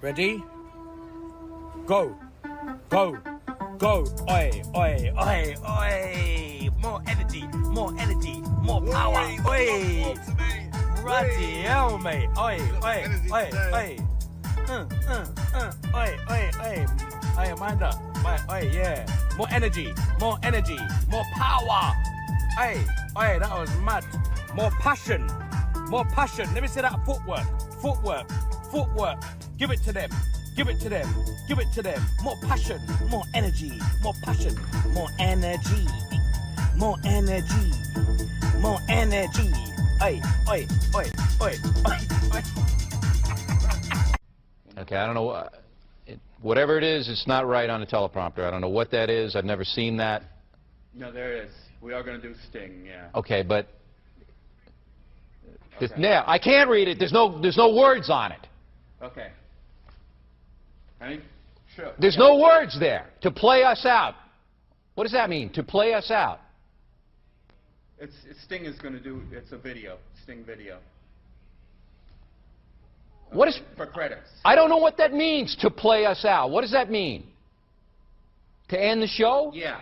Ready? Go. Go. Go. Oi, oi, oi, oi. More energy, more power. Oi. Bloody hell, mate. Oi, oi, oi, oi. Oi, oi, oi. Oi, mind up. Oi, yeah. More energy, more power. Oi, oi, that was mad. More passion. Let me see that footwork. Give it to them. More passion, more energy, more passion, more energy. Oi. Okay, I don't know. Whatever it is, it's not right on the teleprompter. I don't know what that is. I've never seen that. No, there is. We are going to do Sting, yeah. Okay, but Okay. yeah, I can't read it. There's no words on it. Okay. Ready? Sure. There's no words there. To play us out. What does that mean? To play us out. Sting is going to do. It's a video. Sting video. What is for credits? I don't know what that means. To play us out. What does that mean? To end the show? Yeah.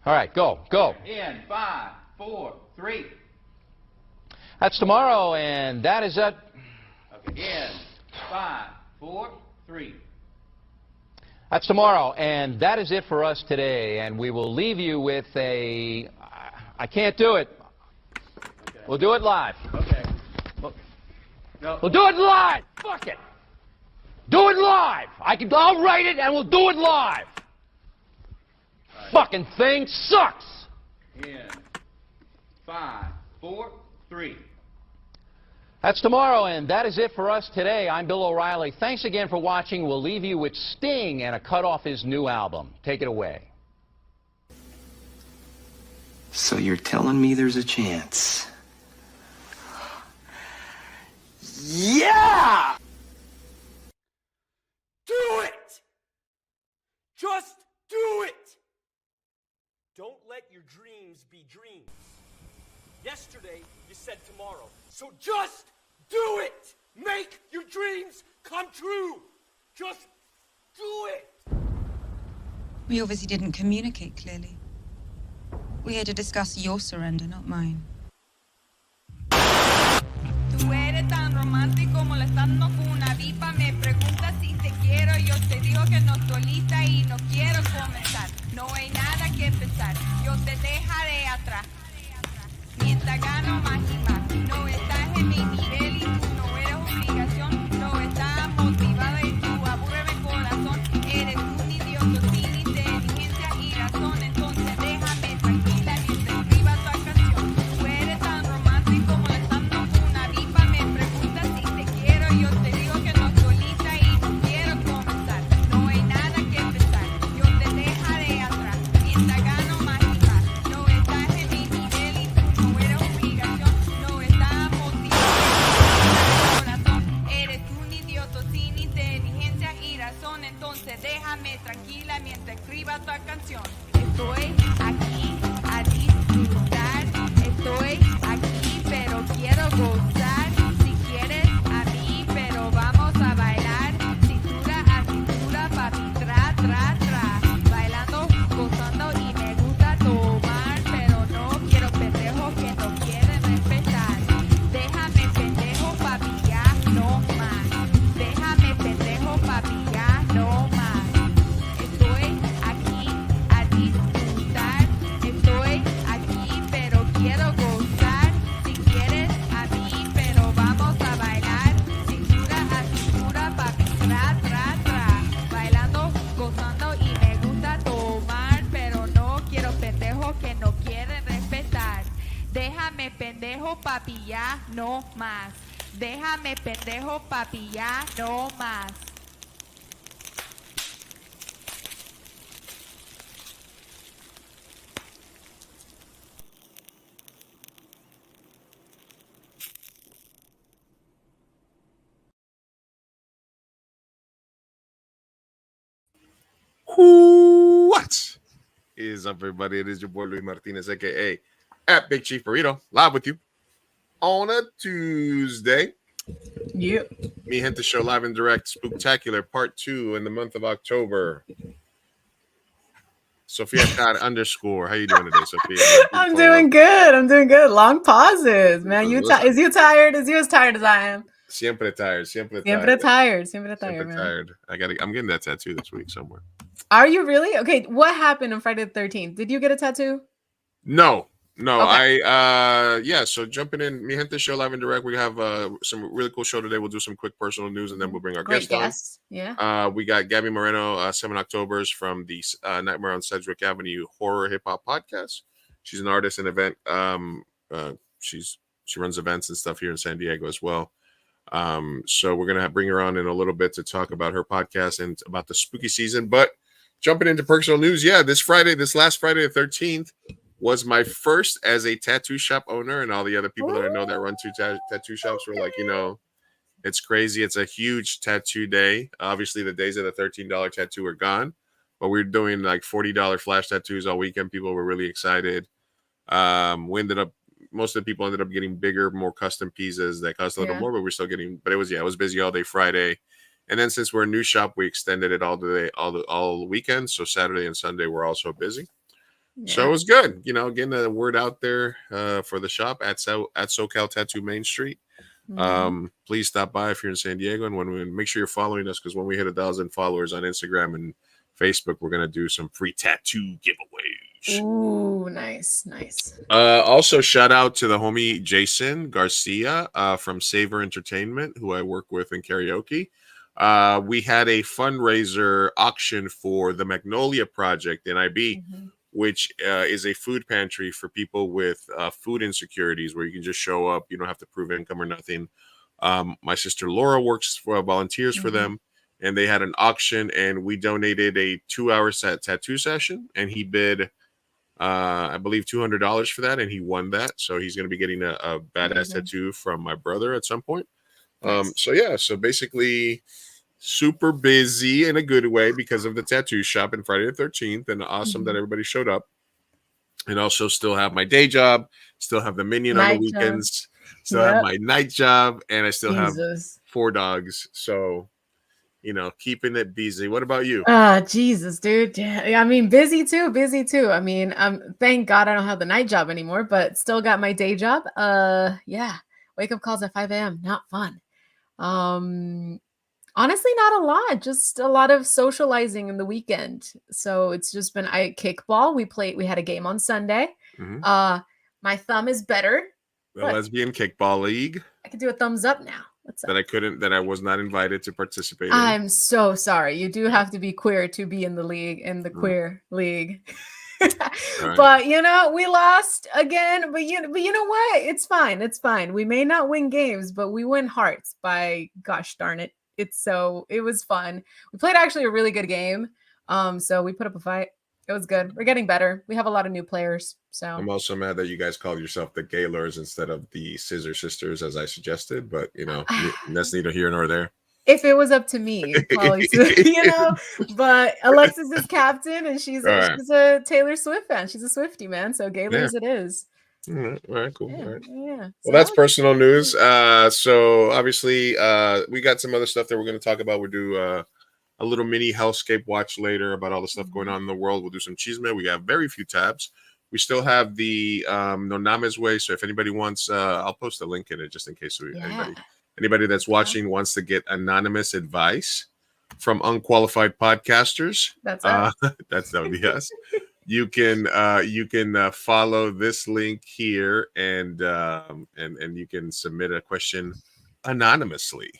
All right, go. In 5, 4, 3. That's tomorrow, and that is it. Okay. In 5, 4, 3. That's tomorrow, and that is it for us today. And we will leave you with a. I can't do it. Okay. We'll do it live. Okay. No. We'll do it live. Fuck it. Do it live. I'll write it, and we'll do it live. Right. Fucking thing sucks. In 5, 4, 3. That's tomorrow, and that is it for us today. I'm Bill O'Reilly. Thanks again for watching. We'll leave you with Sting and a cut off his new album. Take it away. So you're telling me there's a chance? Yeah! Do it! Just do it! Don't let your dreams be dreams. Yesterday, you said tomorrow. So just do it! Make your dreams come true! Just do it! We obviously didn't communicate clearly. We're here to discuss your surrender, not mine. Tú eres tan romántico molestando con una diva. Me preguntas si te quiero. Yo te digo que no estoy lista y no quiero comenzar. No hay nada que empezar. Yo te dejaré atrás. Mientras gano más y más. No estás en mi nivel y tú no eres obligación. No estás motivada y tú aburres mi corazón. Eres un idiota sin inteligencia y razón. Entonces déjame tranquila mientras escriba tu canción. Tú eres tan romántico molestando con una diva. Me preguntas si te quiero. Yo te digo que no estoy lista y no quiero comenzar. No hay nada que empezar. Yo te dejaré atrás. Mientras gano más y más. No estás en mi nivel y tú no eres obligación. No estás motivado. Corazón. Eres un idiota sin inteligencia y razón. Entonces déjame tranquila mientras escriba tu canción. Estoy aquí a disfrutar. Estoy aquí pero quiero gozar. Si quieres a mí pero vamos a bailar. Cintura a cintura, papi, tra, tra, tra. Bailando, gozando y me gusta tomar. Pero no quiero pendejos que no quieren respetar. Déjame pendejo, papi, ya no más. Déjame pendejo, papi, ya no más. Estoy aquí a disfrutar. Estoy aquí pero quiero gozar. Si quieres a mí pero vamos a bailar. Cintura a cintura, papi, tra, tra, tra. Bailando, gozando y me gusta tomar. Pero no quiero pendejos que no quieren respetar. Déjame pendejo, papi, ya no más. Déjame pendejo, papi, ya no más. What is up, everybody? It is your boy Luis Martinez, aka at Big Chief Burrito, live with you on a Tuesday. Yep. Mi Gente Show live and direct Spooktacular Part 2 in the month of October. Sophia Cat _ How you doing today, Sophia? I'm doing good. I'm doing good. Long pauses, man. Is you tired? Is you as tired as I am? Siempre tired. Siempre Siempre tired. tired. Siempre tired, Siempre man. tired. I'm getting that tattoo this week somewhere. Are you really? Okay. What happened on Friday the 13th? Did you get a tattoo? No. Okay. So jumping in, Mi Gente Show live and direct. We have some really cool show today. We'll do some quick personal news and then we'll bring our Great guests on. Yeah. We got Gaby Moreno, 7 Octobers from the Nightmare on Sedgwick Avenue horror hip hop podcast. She's an artist and event. She runs events and stuff here in San Diego as well. So we're gonna bring her on in a little bit to talk about her podcast and about the spooky season. But jumping into personal news, this last Friday the 13th was my first as a tattoo shop owner, and all the other people that I know that run two tattoo shops were like, it's crazy. It's a huge tattoo day. Obviously, the days of the $13 tattoo are gone, but we're doing like $40 flash tattoos all weekend. People were really excited. Most of the people ended up getting bigger, more custom pieces that cost a little more, but we're still getting. But it was busy all day Friday, and then since we're a new shop, we extended it all weekend. So Saturday and Sunday we're also busy. So it was good, getting the word out there for the shop at SoCal Tattoo Main Street. Please stop by if you're in San Diego, and make sure you're following us, because when we hit 1,000 followers on Instagram and Facebook, we're gonna do some free tattoo giveaways. Ooh, nice. Also, shout out to the homie Jason Garcia from Savor Entertainment, who I work with in karaoke. We had a fundraiser auction for the Magnolia Project in IB. Which is a food pantry for people with food insecurities, where you can just show up. You don't have to prove income or nothing. My sister Laura volunteers for them, and they had an auction, and we donated a 2-hour tattoo session, and he bid, I believe, $200 for that, and he won that. So he's going to be getting a badass tattoo from my brother at some point. So basically, super busy in a good way because of the tattoo shop and Friday the 13th, and awesome that everybody showed up. And also still have my day job, still have the minion on the weekends, still have my night job, and I still have 4 dogs. So, keeping it busy. What about you? Jesus, dude. Yeah, I mean, busy too. I mean, thank God I don't have the night job anymore, but still got my day job. Wake up calls at 5 a.m. Not fun. Honestly, not a lot, just a lot of socializing in the weekend. So it's just been kickball. We had a game on Sunday. My thumb is better. The lesbian kickball league. I can do a thumbs up now. What's up? That I was not invited to participate in. I'm so sorry. You do have to be queer to be in the queer league. Right. But we lost again. But you know what? It's fine. We may not win games, but we win hearts by gosh darn it. It was fun. We played actually a really good game. So we put up a fight. It was good. We're getting better. We have a lot of new players. So I'm also mad that you guys called yourself the Gaylors instead of the Scissor Sisters, as I suggested. But that's neither here nor there. If it was up to me, probably, But Alexis is captain, and she's a Taylor Swift fan. She's a Swiftie, man. So Gaylors it is. All right, cool. Yeah, all right. Yeah. Well, So that's personal news. So obviously, we got some other stuff that we're going to talk about. We'll do a little mini hellscape watch later about all the stuff going on in the world. We'll do some chisme. We have very few tabs. We still have the No Names Way. So if anybody wants, I'll post a link in it just in case anybody that's watching wants to get anonymous advice from unqualified podcasters. That would be us. You can follow this link here and you can submit a question anonymously,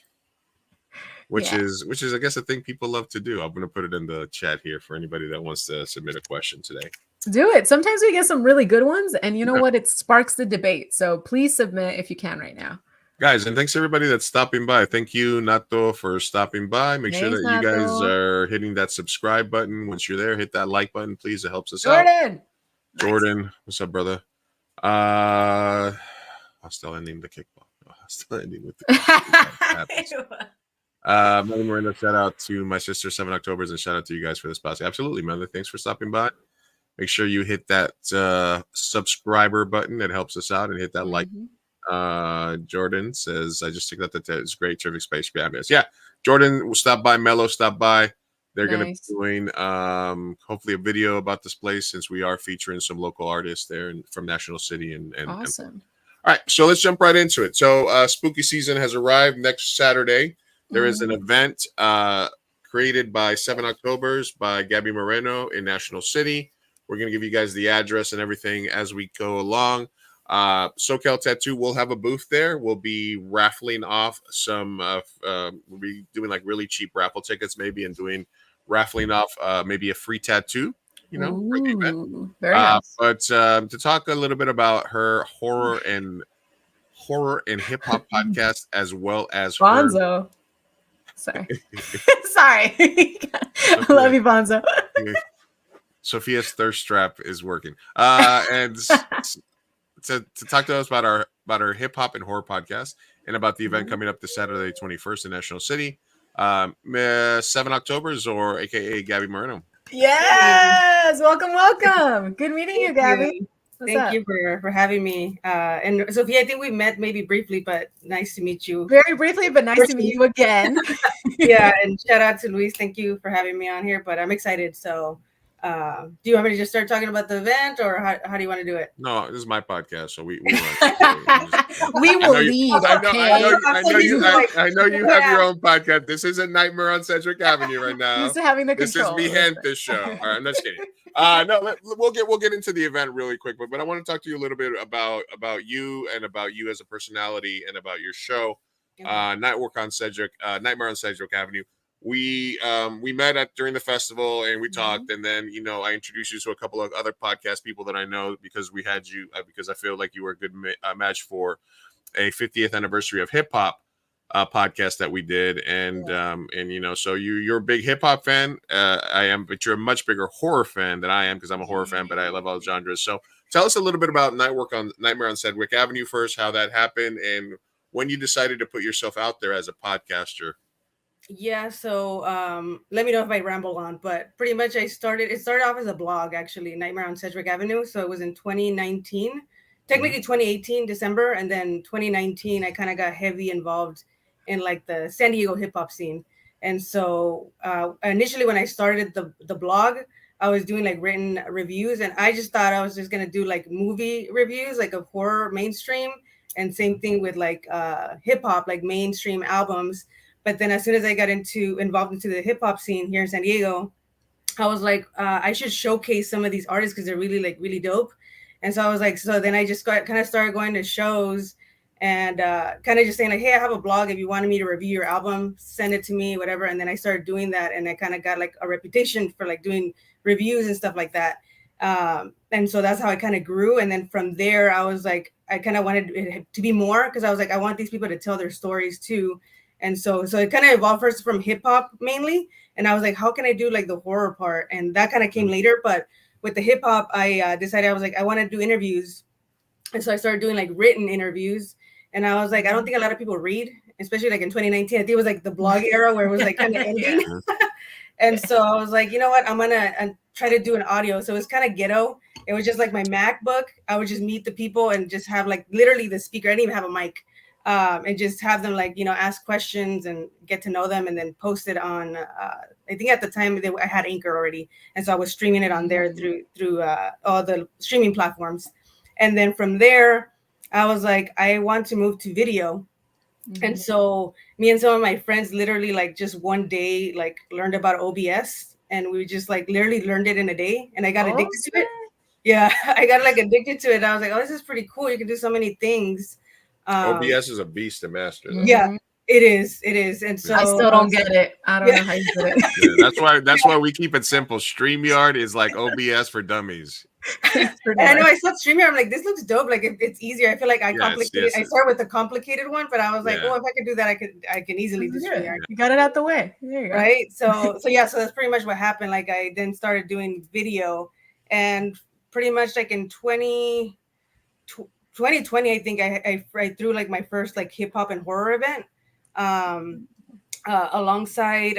which is I guess a thing people love to do. I'm going to put it in the chat here for anybody that wants to submit a question today. Do it. Sometimes we get some really good ones, and you know what? It sparks the debate. So please submit if you can right now. Guys, and thanks to everybody that's stopping by. Thank you, Nato, for stopping by. Make sure that you guys are hitting that subscribe button. Once you're there, hit that like button, please. It helps us out. Jordan, what's up, brother? I'll still ending the kickball. I'll still ending with the Gaby Moreno, shout out to my sister, 7 Octobers, and shout out to you guys for this podcast. Absolutely, man. Thanks for stopping by. Make sure you hit that subscriber button. It helps us out, and hit that like. Jordan says, I just took that to it's great, terrific space. Yeah, Jordan will stop by. Mello stop by. They're going to be doing hopefully a video about this place, since we are featuring some local artists there from National City and awesome. All right, so let's jump right into it. So spooky season has arrived. Next Saturday there is an event created by 7 Octobers by Gaby Moreno in National City. We're going to give you guys the address and everything as we go along. SoCal Tattoo will have a booth there. We'll be raffling off some we'll be doing like really cheap raffle tickets maybe, and doing raffling off maybe a free tattoo, you know, for the event. Very nice. But to talk a little bit about her horror and hip hop podcast, as well as Bonzo. Sorry. Sorry. I love you, Bonzo. Sophia's thirst trap is working. And to talk to us about our hip hop and horror podcast, and about the event coming up this Saturday, 21st in National City. 7 Octobers, or AKA Gaby Moreno. Yes, welcome. Good meeting you, Gaby. Thank you for having me. And Sophia, I think we met maybe briefly, but nice to meet you. Very briefly, but nice to meet you again. Yeah, and shout out to Luis. Thank you for having me on here, but I'm excited. So do you want me to just start talking about the event, or how do you want to do it? No, this is my podcast, so we we will lead. I know you have your own podcast. This isn't Nightmare on Sedgwick Avenue right now. This is having the This control. is Gente show. All right, I'm just kidding. No, we'll get into the event really quick, but I want to talk to you a little bit about you, and about you as a personality, and about your show, Nightmare on Sedgwick Avenue. We met during the festival, and we talked, and then I introduced you to a couple of other podcast people that I know, because we had you because I feel like you were a good match for a 50th anniversary of hip hop podcast that we did, and so you're a big hip hop fan. I am, but you're a much bigger horror fan than I am, because I'm a horror fan, but I love all the genres. So tell us a little bit about Nightmare on Sedgwick Avenue first, how that happened, and when you decided to put yourself out there as a podcaster. Yeah, so let me know if I ramble on, but pretty much it started off as a blog, actually, Nightmare on Sedgwick Avenue. So it was in 2019, technically 2018 December, and then 2019 I kind of got heavy involved in like the San Diego hip hop scene. And so initially when I started the blog, I was doing like written reviews, and I just thought I was just gonna do like movie reviews, like of horror mainstream, and same thing with like hip hop, like mainstream albums. But then as soon as I got involved into the hip hop scene here in San Diego, I was like, I should showcase some of these artists, because they're really dope. And so I was like, so then I just kind of started going to shows, and kind of just saying like, hey, I have a blog. If you wanted me to review your album, send it to me, whatever. And then I started doing that, and I kind of got like a reputation for like doing reviews and stuff like that. And so that's how I kind of grew. And then from there, I was like, I kind of wanted it to be more, because I was like, I want these people to tell their stories too. And so it kind of evolved first from hip hop mainly. And I was like, how can I do like the horror part? And that kind of came later. But with the hip hop, I decided, I was like, I want to do interviews. And so I started doing like written interviews. And I was like, I don't think a lot of people read, especially like in 2019. I think it was like the blog era where it was like kind of ending. And so I was like, you know what? I'm going to try to do an audio. So it was kind of ghetto. It was just like my MacBook. I would just meet the people and just have like literally the speaker. I didn't even have a mic. And just have them like, ask questions and get to know them, and then post it on, I think at the time I had Anchor already. And so I was streaming it on there through all the streaming platforms. And then from there, I was like, I want to move to video. And so me and some of my friends literally like just one day, like learned about OBS, and we just like literally learned it in a day, and I got addicted to it. Yeah, I got like addicted to it. I was like, oh, this is pretty cool. You can do so many things. OBS is a beast to master. Though. Yeah, it is. And so I still don't get it. I don't know how you did it. Yeah, that's why we keep it simple. StreamYard is like OBS for dummies. And I know I saw StreamYard. I'm like, this looks dope. Like it's easier. I feel like I start with the complicated one, but I was like, oh, if I could do that, I can easily do StreamYard. You got it out the way. There you go. Right. So yeah. So that's pretty much what happened. Like I then started doing video, and pretty much like in 2020, I think I threw like my first like hip hop and horror event alongside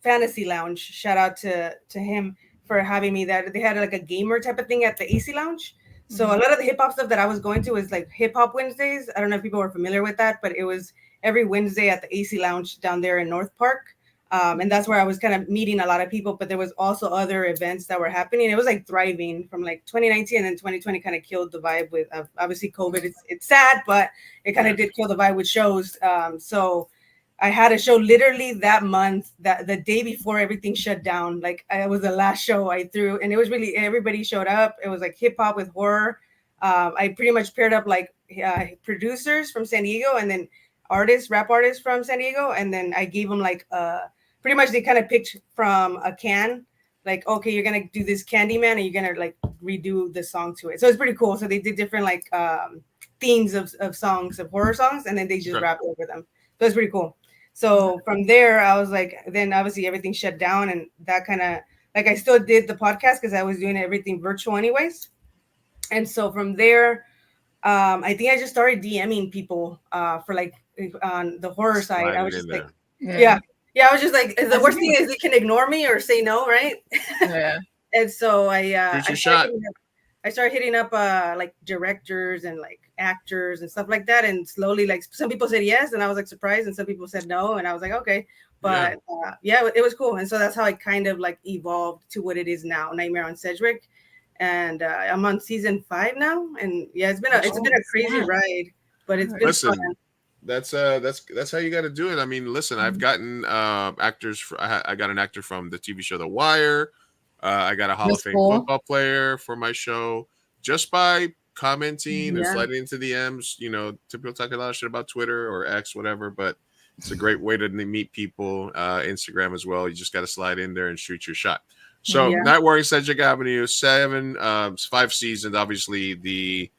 Fantasy Lounge. Shout out to him for having me. That they had like a gamer type of thing at the AC Lounge. So a lot of the hip hop stuff that I was going to was like Hip Hop Wednesdays. I don't know if people were familiar with that, but it was every Wednesday at the AC Lounge down there in North Park. And that's where I was kind of meeting a lot of people, but there was also other events that were happening. It was like thriving from like 2019, and then 2020 kind of killed the vibe with obviously COVID. It's sad, but it kind of did kill the vibe with shows. So I had a show literally that month, that the day before everything shut down. Like it was the last show I threw, and it was really, everybody showed up. It was like hip hop with horror. I pretty much paired up like producers from San Diego, and then rap artists from San Diego, and then I gave them like pretty much they kind of picked from a can, like, okay, you're gonna do this Candyman, and you're gonna like redo the song to it. So it's pretty cool. So they did different like themes of songs, of horror songs, and then they just rapped over them. So it's pretty cool. So from there, I was like, then obviously everything shut down, and that kind of like I still did the podcast because I was doing everything virtual anyways. And so from there, I think I just started DMing people for like on the horror side. I was just like, yeah, I was just like, the worst thing is they can ignore me or say no, right? Yeah. And so I started hitting up like directors and like actors and stuff like that, and slowly like some people said yes, and I was like surprised, and some people said no, and I was like okay, but it was cool. And so that's how I kind of like evolved to what it is now, Nightmare on Sedgwick. And I'm on season 5 now, and yeah, it's been a crazy ride, but it's been fun. That's how you got to do it. I mean, listen, I've gotten actors. I got an actor from the TV show The Wire. I got a Hall of Fame football player for my show just by commenting and sliding into the DMs. You know, typical talking a lot of shit about Twitter or X, whatever. But it's a great way to meet people. Instagram as well. You just got to slide in there and shoot your shot. So, Night Warring Sedgwick Avenue, 5 seasons. Obviously, the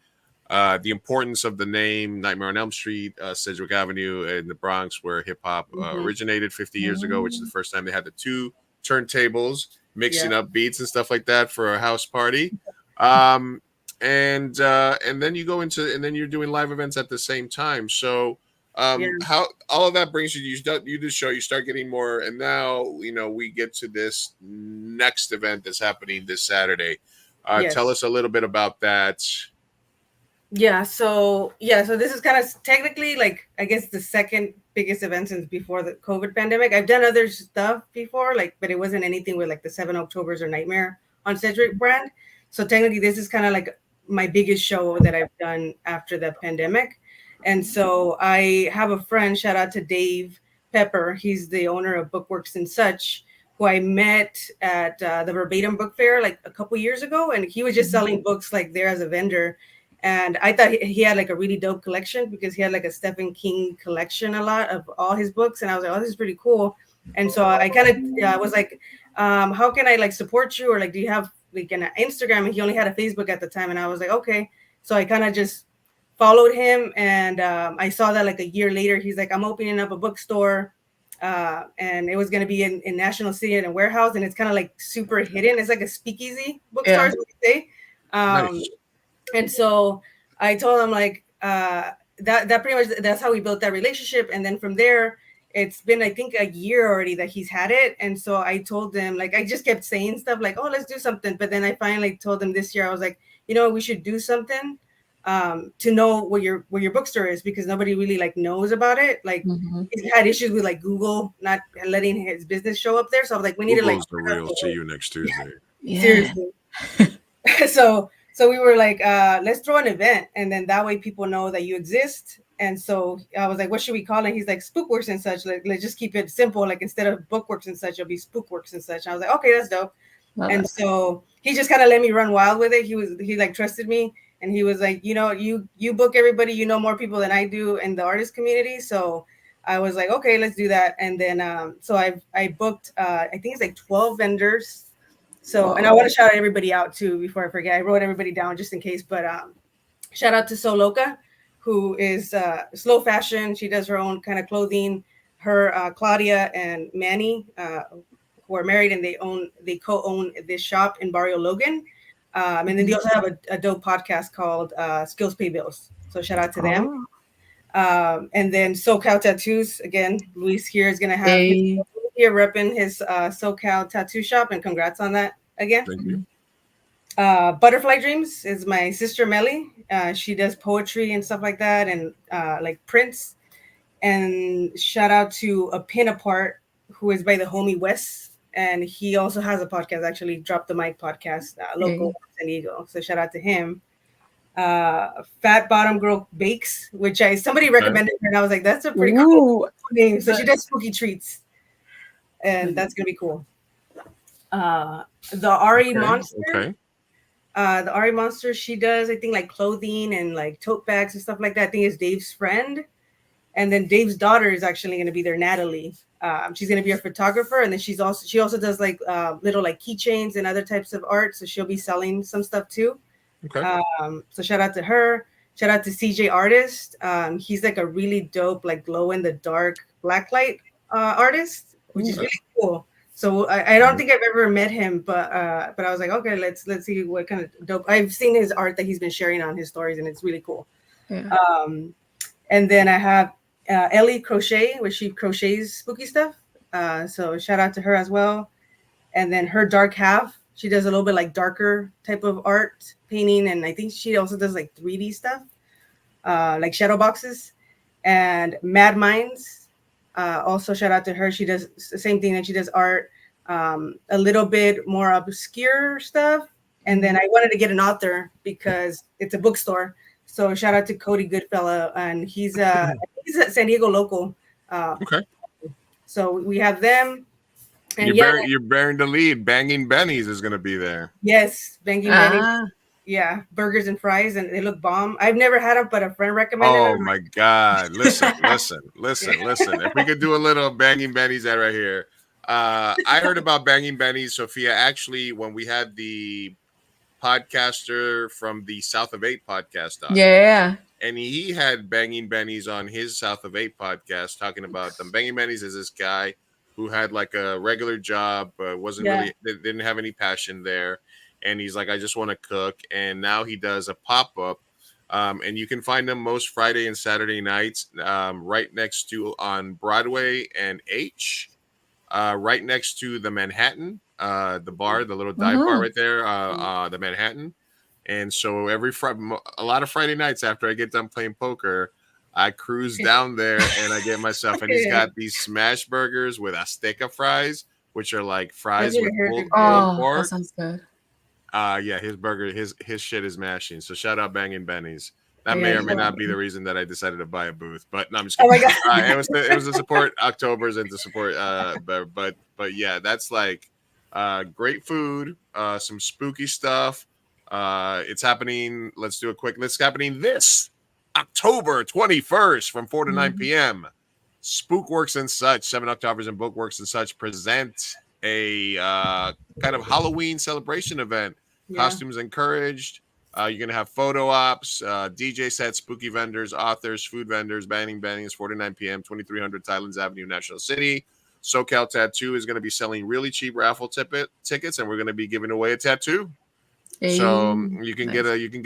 importance of the name Nightmare on Elm Street, Sedgwick Avenue in the Bronx, where hip hop originated 50 years ago, which is the first time they had the 2 turntables mixing up beats and stuff like that for a house party. And then you go into, and then you're doing live events at the same time. So how all of that brings you do the show, you start getting more, and now we get to this next event that's happening this Saturday. Tell us a little bit about that. So this is kind of technically like I guess the second biggest event since before the COVID pandemic. I've done other stuff before, but it wasn't anything with like the 7 Octobers or Nightmare on Sedgwick brand. So technically this is kind of like my biggest show that I've done after the pandemic. And so I have a friend, shout out to Dave Pepper. He's the owner of Bookworks and Such, who I met at the Verbatim Book Fair like a couple years ago. And he was just selling books like there as a vendor. And I thought he had like a really dope collection because he had like a Stephen King collection, a lot of all his books. And I was like, oh, this is pretty cool. And so I kind of was like, how can I like support you? Or like, do you have like an Instagram? And he only had a Facebook at the time. And I was like, okay. So I kind of just followed him. And I saw that like a year later, he's like, I'm opening up a bookstore. And it was going to be in National City and a warehouse. And it's kind of like super hidden. It's like a speakeasy bookstore, as we say. Nice. And so I told him like that pretty much that's how we built that relationship. And then from there, it's been I think a year already that he's had it. And so I told him like I just kept saying stuff like, oh, let's do something. But then I finally told him this year, I was like, we should do something to know where your bookstore is, because nobody really like knows about it. Like he had issues with like Google not letting his business show up there. So I was like, we need Google's to like the real. See you next Tuesday. Seriously. So we were like, let's throw an event, and then that way people know that you exist. And so I was like, what should we call it? He's like, Spookworks and Such. Like, let's just keep it simple. Like instead of Bookworks and Such, it'll be Spookworks and Such. And I was like, okay, that's dope. And so he just kind of let me run wild with it. He like trusted me, and he was like, you book everybody, more people than I do in the artist community. So I was like, okay, let's do that. And then so I booked I think it's like 12 vendors. So, and I want to shout everybody out too before I forget. I wrote everybody down just in case, but shout out to Soloka, who is slow fashion. She does her own kind of clothing. Her Claudia and Manny, who are married, and they co-own this shop in Barrio Logan. And then they also have a dope podcast called Skills Pay Bills. So shout out to them. And then SoCal Tattoos, again, Luis here is gonna have here repping his SoCal tattoo shop, and congrats on that again. Thank you. Butterfly Dreams is my sister Melly. She does poetry and stuff like that, and like prints. And shout out to A Pin Apart, who is by the homie Wes, and he also has a podcast. Actually, Drop the Mic podcast, local San Diego. So shout out to him. Fat Bottom Girl Bakes, which somebody recommended her, and I was like, that's a pretty cool name. So she does spooky treats, and that's gonna be cool. The Ari Monster. Okay. The Ari Monster, she does, I think, like clothing and like tote bags and stuff like that. I think it's Dave's friend. And then Dave's daughter is actually going to be there, Natalie. She's going to be a photographer. And then she also does like little like keychains and other types of art. So she'll be selling some stuff too. Okay. So shout out to her. Shout out to CJ Artist. He's like a really dope, like glow in the dark blacklight artist, which is really cool. So I don't think I've ever met him, but I was like, okay, let's see what kind of dope. I've seen his art that he's been sharing on his stories, and it's really cool. Yeah. And then I have Ellie Crochet, where she crochets spooky stuff. So shout out to her as well. And then Her Dark Half, she does a little bit like darker type of art painting, and I think she also does like 3D stuff, like shadow boxes. And Mad Minds. Also, shout out to her. She does the same thing, and she does art, a little bit more obscure stuff. And then I wanted to get an author because it's a bookstore. So shout out to Cody Goodfella, and he's a San Diego local. Okay. So we have them. And you're bearing the lead. Banging Benny's is going to be there. Yes, Banging Benny's. Yeah, burgers and fries, and they look bomb. I've never had them, but a friend recommended them. Oh my God. Listen. If we could do a little Banging Benny's that right here. I heard about Banging Benny's, Sophia, actually, when we had the podcaster from the South of 8 podcast on. Yeah. And he had Banging Benny's on his South of 8 podcast talking about them. Banging Benny's is this guy who had like a regular job, but didn't have any passion there. And he's like, I just want to cook. And now he does a pop-up. And you can find them most Friday and Saturday nights right next to on Broadway and H, right next to the Manhattan, the bar, the little dive bar right there, the Manhattan. And so a lot of Friday nights after I get done playing poker, I cruise down there and I get myself. And he's got these smash burgers with Azteca fries, which are like fries with pulled pork. That sounds good. Yeah, his burger, his shit is mashing. So shout out Banging Benny's. That may or may not be the reason that I decided to buy a booth, but no, I'm just kidding. Oh my God. It was to support October's and to support. But yeah, that's like great food, some spooky stuff. It's happening. Let's do a quick. It's happening this October 21st from 4 to 9 p.m. Spookworks and Such, 7 Octobers and Bookworks and Such present a kind of Halloween celebration event. Costumes encouraged. You're going to have photo ops, DJ sets, spooky vendors, authors, food vendors, Banging Benny's, 4 to 9 p.m., 2300 Thailands Avenue, National City. SoCal Tattoo is going to be selling really cheap raffle tickets, and we're going to be giving away a tattoo. So you can get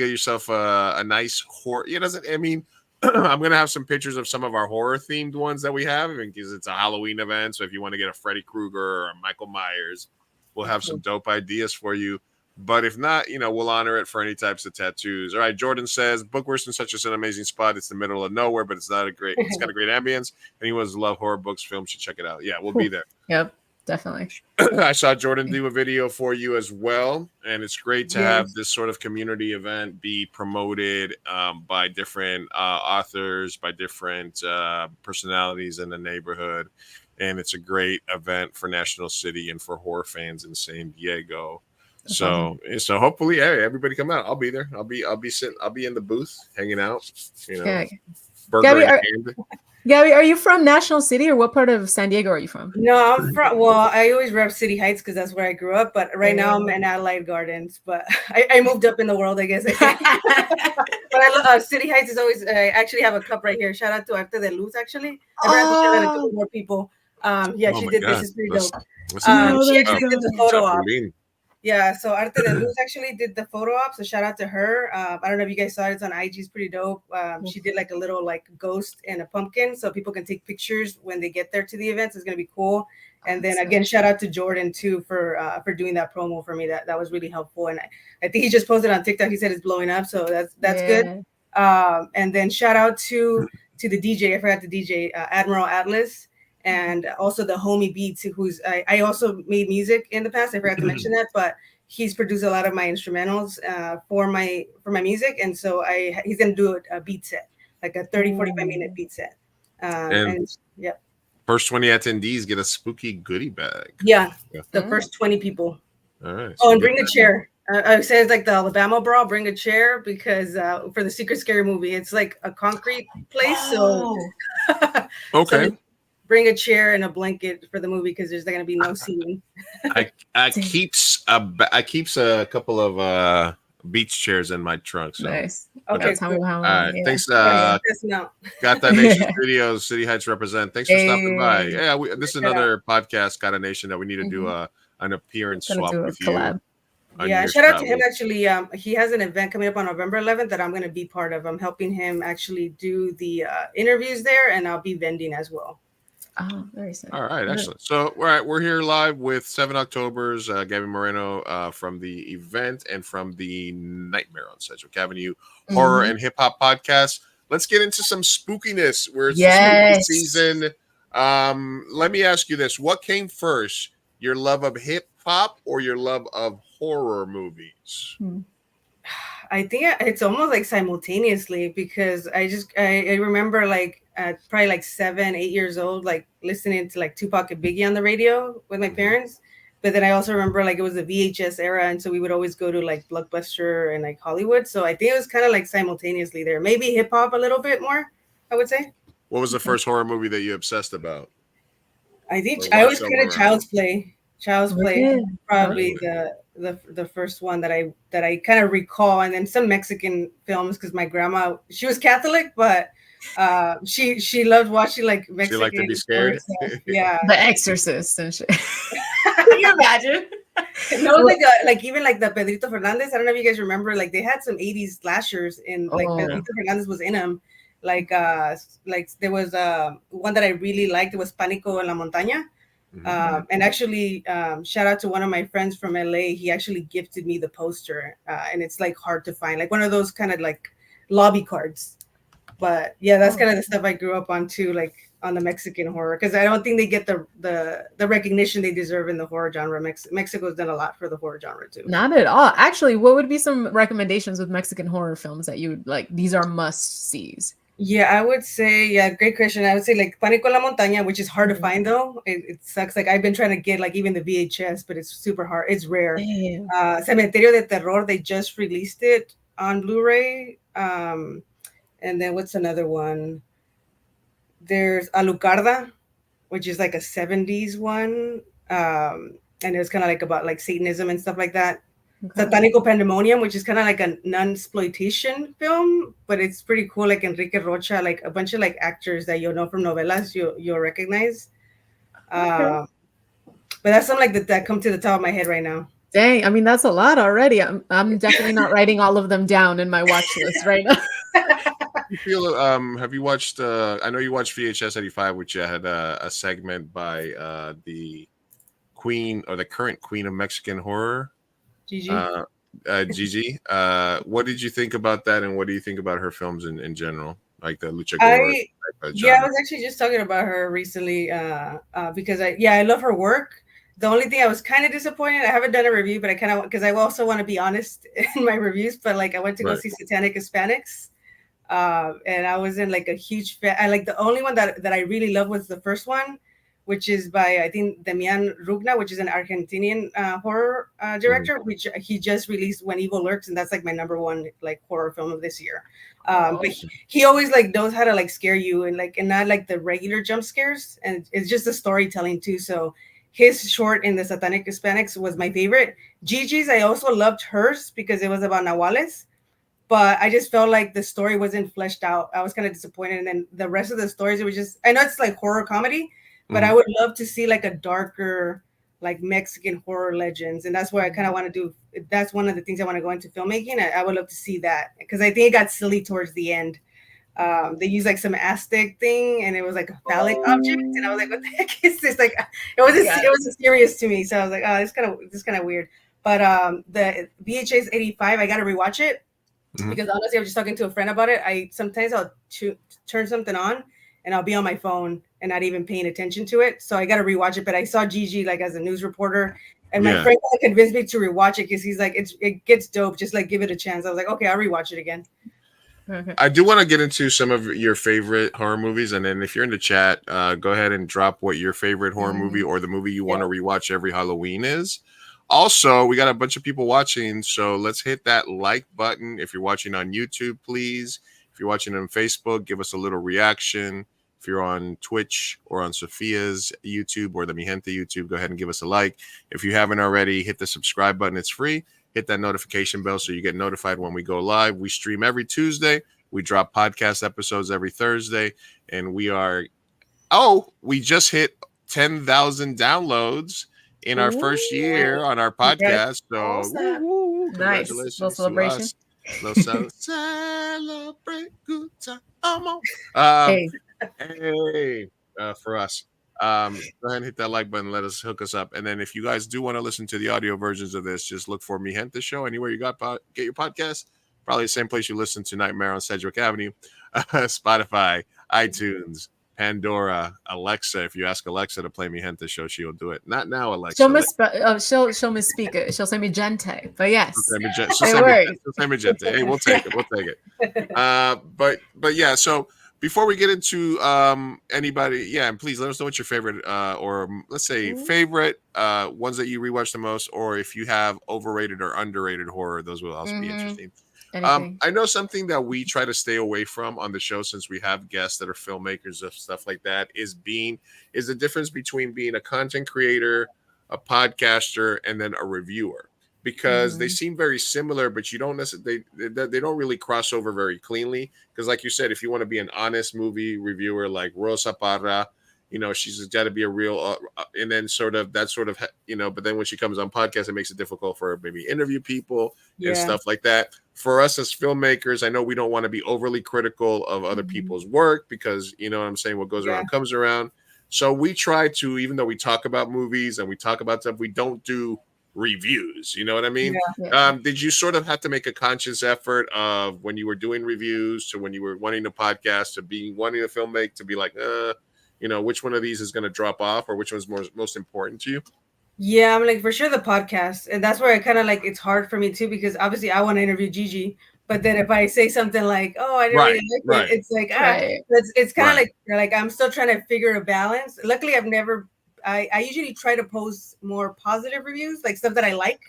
yourself a nice horror. I'm going to have some pictures of some of our horror themed ones that we have because it's a Halloween event. So if you want to get a Freddy Krueger or a Michael Myers, we'll have some dope ideas for you. But if not, we'll honor it for any types of tattoos. All right. Jordan says Bookworks and Such is an amazing spot. It's the middle of nowhere, but it's got a great ambience. Anyone who loves horror books, films should check it out. Yeah, we'll be there. Yep. Definitely. I saw Jordan do a video for you as well, and it's great to have this sort of community event be promoted by different authors, by different personalities in the neighborhood, and it's a great event for National City and for horror fans in San Diego. So hopefully, hey, everybody come out. I'll be there. I'll be in the booth hanging out. Burger in hand. Gabby, are you from National City, or what part of San Diego are you from? No, I'm from. Well, I always rep City Heights because that's where I grew up. But right now I'm in Adelaide Gardens. But I moved up in the world, I guess. But I love City Heights is always. I actually have a cup right here. Shout out to Arte de Luz. Actually, I ran to more people. She did this. Is pretty dope. She actually did the photo op. Yeah, so Arte de Luz actually did the photo op, so shout out to her. I don't know if you guys saw it, it's on IG, it's pretty dope. She did like a little like ghost and a pumpkin, so people can take pictures when they get there to the events. It's gonna be cool. And then again, shout out to Jordan too for doing that promo for me. That was really helpful. And I think he just posted on TikTok. He said it's blowing up, so that's good. And then shout out to the DJ. I forgot the DJ, Admiral Atlas, and also the homie Beats, who's I also made music in the past. I forgot to mention that, but he's produced a lot of my instrumentals for my music, and so he's gonna do a beat set, like a 30-45 minute beat set. And yeah. First 20 attendees get a spooky goodie bag. Yeah. The first 20 people. All right. Oh, and bring a chair. I say it's like the Alabama brawl. Bring a chair because for the Secret Scary movie, it's like a concrete place. So okay. So bring a chair and a blanket for the movie because there's going to be no seating. I keeps a couple of beach chairs in my trunk. So. Nice. Okay. All right. Thanks. Got that Nation Studios, City Heights represent. Thanks for stopping by. Yeah, this is another podcast, Got a Nation, that we need to do an appearance swap with you. Yeah, shout out to him. Actually, he has an event coming up on November 11th that I'm going to be part of. I'm helping him actually do the interviews there, and I'll be vending as well. Oh, very sad. All right, excellent. So, all right, we're here live with 7 October's Gaby Moreno from the event and from the Nightmare on Sedgwick Avenue Horror and Hip Hop podcast. Let's get into some spookiness. Where it's the spooky season. Let me ask you this: what came first, your love of hip hop or your love of horror movies? I think it's almost like simultaneously, because I remember like at probably like 7-8 years old, like listening to like Tupac and Biggie on the radio with my parents. But then I also remember like it was the VHS era, and so we would always go to like Blockbuster and like Hollywood. So I think it was kind of like simultaneously there. Maybe hip hop a little bit more, I would say. What was the first horror movie that you obsessed about? I think I always kind of Child's Play. Child's Play, probably the first one that I kind of recall, and then some Mexican films because my grandma, she was Catholic, but she loved watching like Mexican. She liked to be scared. Yeah, The Exorcist and shit. Can you imagine? No, like even like the Pedrito Fernandez. I don't know if you guys remember, like they had some 80s slashers in like Pedrito Fernandez was in them. Like there was one that I really liked. It was Pánico en la Montaña. And actually, shout out to one of my friends from LA. He actually gifted me the poster, and it's like hard to find, like one of those kind of like lobby cards. But yeah, that's kind of the stuff I grew up on too, like on the Mexican horror, because I don't think they get the recognition they deserve in the horror genre. Mexico's done a lot for the horror genre too. Not at all. Actually, what would be some recommendations with Mexican horror films that you would like? These are must sees. Yeah, I would say, great question. I would say like Pánico en la Montaña, which is hard to find though. It sucks. Like I've been trying to get like even the VHS, but it's super hard. It's rare. Cementerio de Terror, they just released it on Blu-ray. And then what's another one? There's Alucarda, which is like a 70s one. And it was kind of like about like Satanism and stuff like that. Satánico Pandemonium, which is kind of like a non-exploitation film, but it's pretty cool. Like Enrique Rocha, like a bunch of like actors that you'll know from novelas, you'll recognize. But that's something like that come to the top of my head right now. Dang, I mean that's a lot already. I'm definitely not writing all of them down in my watch list right now. You feel? Have you watched? I know you watched VHS 85, which had a segment by the queen or the current queen of Mexican horror. Gigi. Gigi. What did you think about that, and what do you think about her films in general, like the lucha gore? I was actually just talking about her recently because I love her work. The only thing I was kind of disappointed, I haven't done a review, but I kind of, because I also want to be honest in my reviews, but like I went to go see Satanic Hispanics, and I was in like a huge fan. I like the only one that I really loved was the first one, which is by, I think, Demian Rugna, which is an Argentinian horror director, which he just released When Evil Lurks, and that's like my number one like horror film of this year. But he always like knows how to like scare you and not like the regular jump scares, and it's just the storytelling too. So his short in the Satanic Hispanics was my favorite. Gigi's, I also loved hers because it was about Nahuales, but I just felt like the story wasn't fleshed out. I was kind of disappointed, and then the rest of the stories, it was just, I know it's like horror comedy, but I would love to see like a darker, like Mexican horror legends. And that's what I kind of want to do. That's one of the things I want to go into filmmaking. I would love to see that because I think it got silly towards the end. They used like some Aztec thing, and it was like a phallic object, and I was like, "What the heck is this?" Like, it wasn't serious to me, so I was like, "Oh, it's kind of weird." But the VHS 85, I got to rewatch it because honestly, I was just talking to a friend about it. Sometimes I'll turn something on, and I'll be on my phone and not even paying attention to it. So I got to rewatch it. But I saw Gigi like as a news reporter, and my friend convinced me to rewatch it because he's like, it gets dope. Just like give it a chance. I was like, okay, I'll rewatch it again. I do want to get into some of your favorite horror movies, and then if you're in the chat, go ahead and drop what your favorite horror movie or the movie you want to rewatch every Halloween is. Also, we got a bunch of people watching, so let's hit that like button. If you're watching on YouTube, please. If you're watching on Facebook, give us a little reaction. If you're on Twitch or on Sophia's YouTube or the Mi Gente YouTube, go ahead and give us a like. If you haven't already, hit the subscribe button. It's free. Hit that notification bell so you get notified when we go live. We stream every Tuesday. We drop podcast episodes every Thursday. And we just hit 10,000 downloads in our first year on our podcast. So nice. Little celebration. Celebrate good time. Hey, for us. Go ahead and hit that like button. Let us hook us up. And then if you guys do want to listen to the audio versions of this, just look for Mi Gente Show anywhere you get your podcast. Probably the same place you listen to Nightmare on Sedgwick Avenue, Spotify, iTunes, Pandora, Alexa. If you ask Alexa to play Mi Gente Show, she'll do it. Not now, Alexa. She'll misspeak it. She'll say Mi Gente, but yes, she'll say Mi Gente. Hey, we'll take it. We'll take it. But yeah. So before we get into anybody, and please let us know what your favorite or let's say favorite ones that you rewatch the most, or if you have overrated or underrated horror, those will also be interesting. I know something that we try to stay away from on the show, since we have guests that are filmmakers of stuff like that, is the difference between being a content creator, a podcaster, and then a reviewer, because they seem very similar, but you don't necessarily they don't really cross over very cleanly. Because like you said, if you want to be an honest movie reviewer like Rosa Parra, she's got to be a real and then but then when she comes on podcast, it makes it difficult for her maybe interview people and stuff like that. For us as filmmakers, I know we don't want to be overly critical of other people's work, because you know what I'm saying, what goes around comes around. So we try to, even though we talk about movies and we talk about stuff, we don't do reviews. You know what I mean? Did you sort of have to make a conscious effort of when you were doing reviews to when you were wanting to podcast to wanting to filmmake to be like, which one of these is going to drop off, or which one's most important to you? Yeah, I'm like, for sure the podcast. And that's where I kind of like, it's hard for me too, because obviously I want to interview Gigi, but then if I say something like, oh, I didn't really like it, it's like, it's kind of like I'm still trying to figure a balance. Luckily, I usually try to post more positive reviews, like stuff that I like,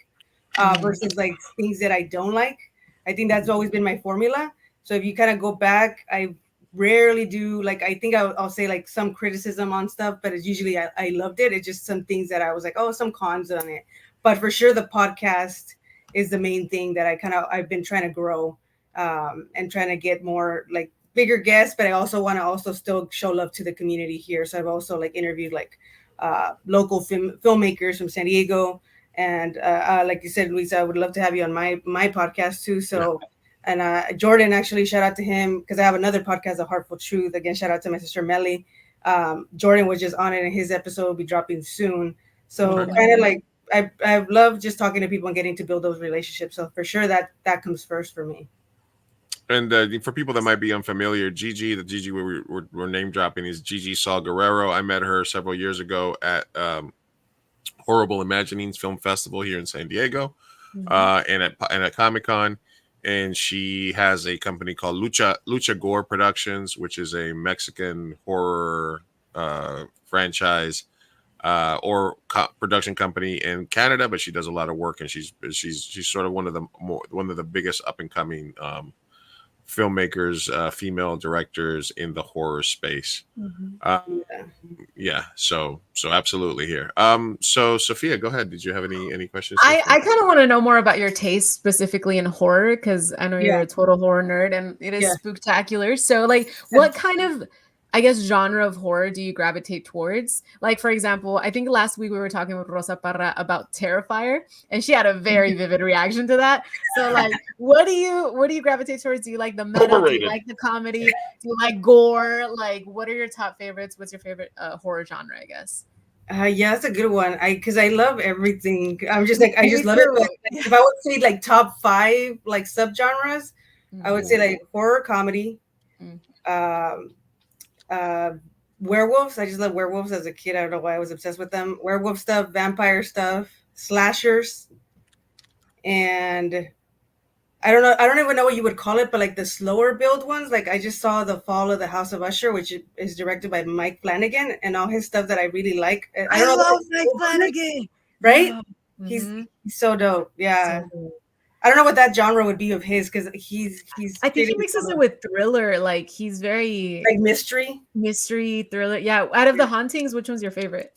versus like things that I don't like. I think that's always been my formula. So if you kind of go back, I rarely do, like, I think I'll say like some criticism on stuff, but it's usually I loved it. It's just some things that I was like, oh, some cons on it. But for sure, the podcast is the main thing that I've been trying to grow, and trying to get more like bigger guests. But I also want to still show love to the community here. So I've also like interviewed like local filmmakers from San Diego, and like you said, Luisa, I would love to have you on my podcast too. So. And Jordan, actually, shout out to him, because I have another podcast, The Heartful Truth. Again, shout out to my sister Melly. Jordan was just on it, and his episode will be dropping soon. So kind of like I love just talking to people and getting to build those relationships. So for sure that comes first for me. And for people that might be unfamiliar, Gigi we're name dropping is Gigi Saul Guerrero. I met her several years ago at Horrible Imaginings Film Festival here in San Diego, and at Comic-Con. And she has a company called Lucha Gore Productions, which is a Mexican horror franchise or production company in Canada. But she does a lot of work, and she's sort of one of the biggest up and coming filmmakers, female directors in the horror space. So absolutely here. So Sophia, go ahead. Did you have any questions? I kind of want to know more about your taste specifically in horror, because I know you're a total horror nerd, and it is spooktacular. So like, what kind of I guess, genre of horror do you gravitate towards? Like, for example, I think last week we were talking with Rosa Parra about Terrifier, and she had a very vivid reaction to that. So, like, what do you gravitate towards? Do you like the meta? Do Overrated. you like the comedy? Do you like gore? Like, what are your top favorites? What's your favorite horror genre, I guess? Yeah, that's a good one. Because I love everything. I'm just like I just Me love it. too. But if I would say like top 5 like subgenres, I would say like horror, comedy, werewolves. I just love werewolves as a kid. I don't know why I was obsessed with them. Werewolf stuff, vampire stuff, slashers, and I don't know. I don't even know what you would call it, but like the slower build ones. Like I just saw The Fall of the House of Usher, which is directed by Mike Flanagan, and all his stuff that I really like. I don't know love Mike Flanagan. right? Mhm. He's so dope. Yeah. So dope. I don't know what that genre would be of his because he's. I think he mixes it with thriller. Like he's very like mystery thriller. Yeah. Out of the hauntings, which one's your favorite?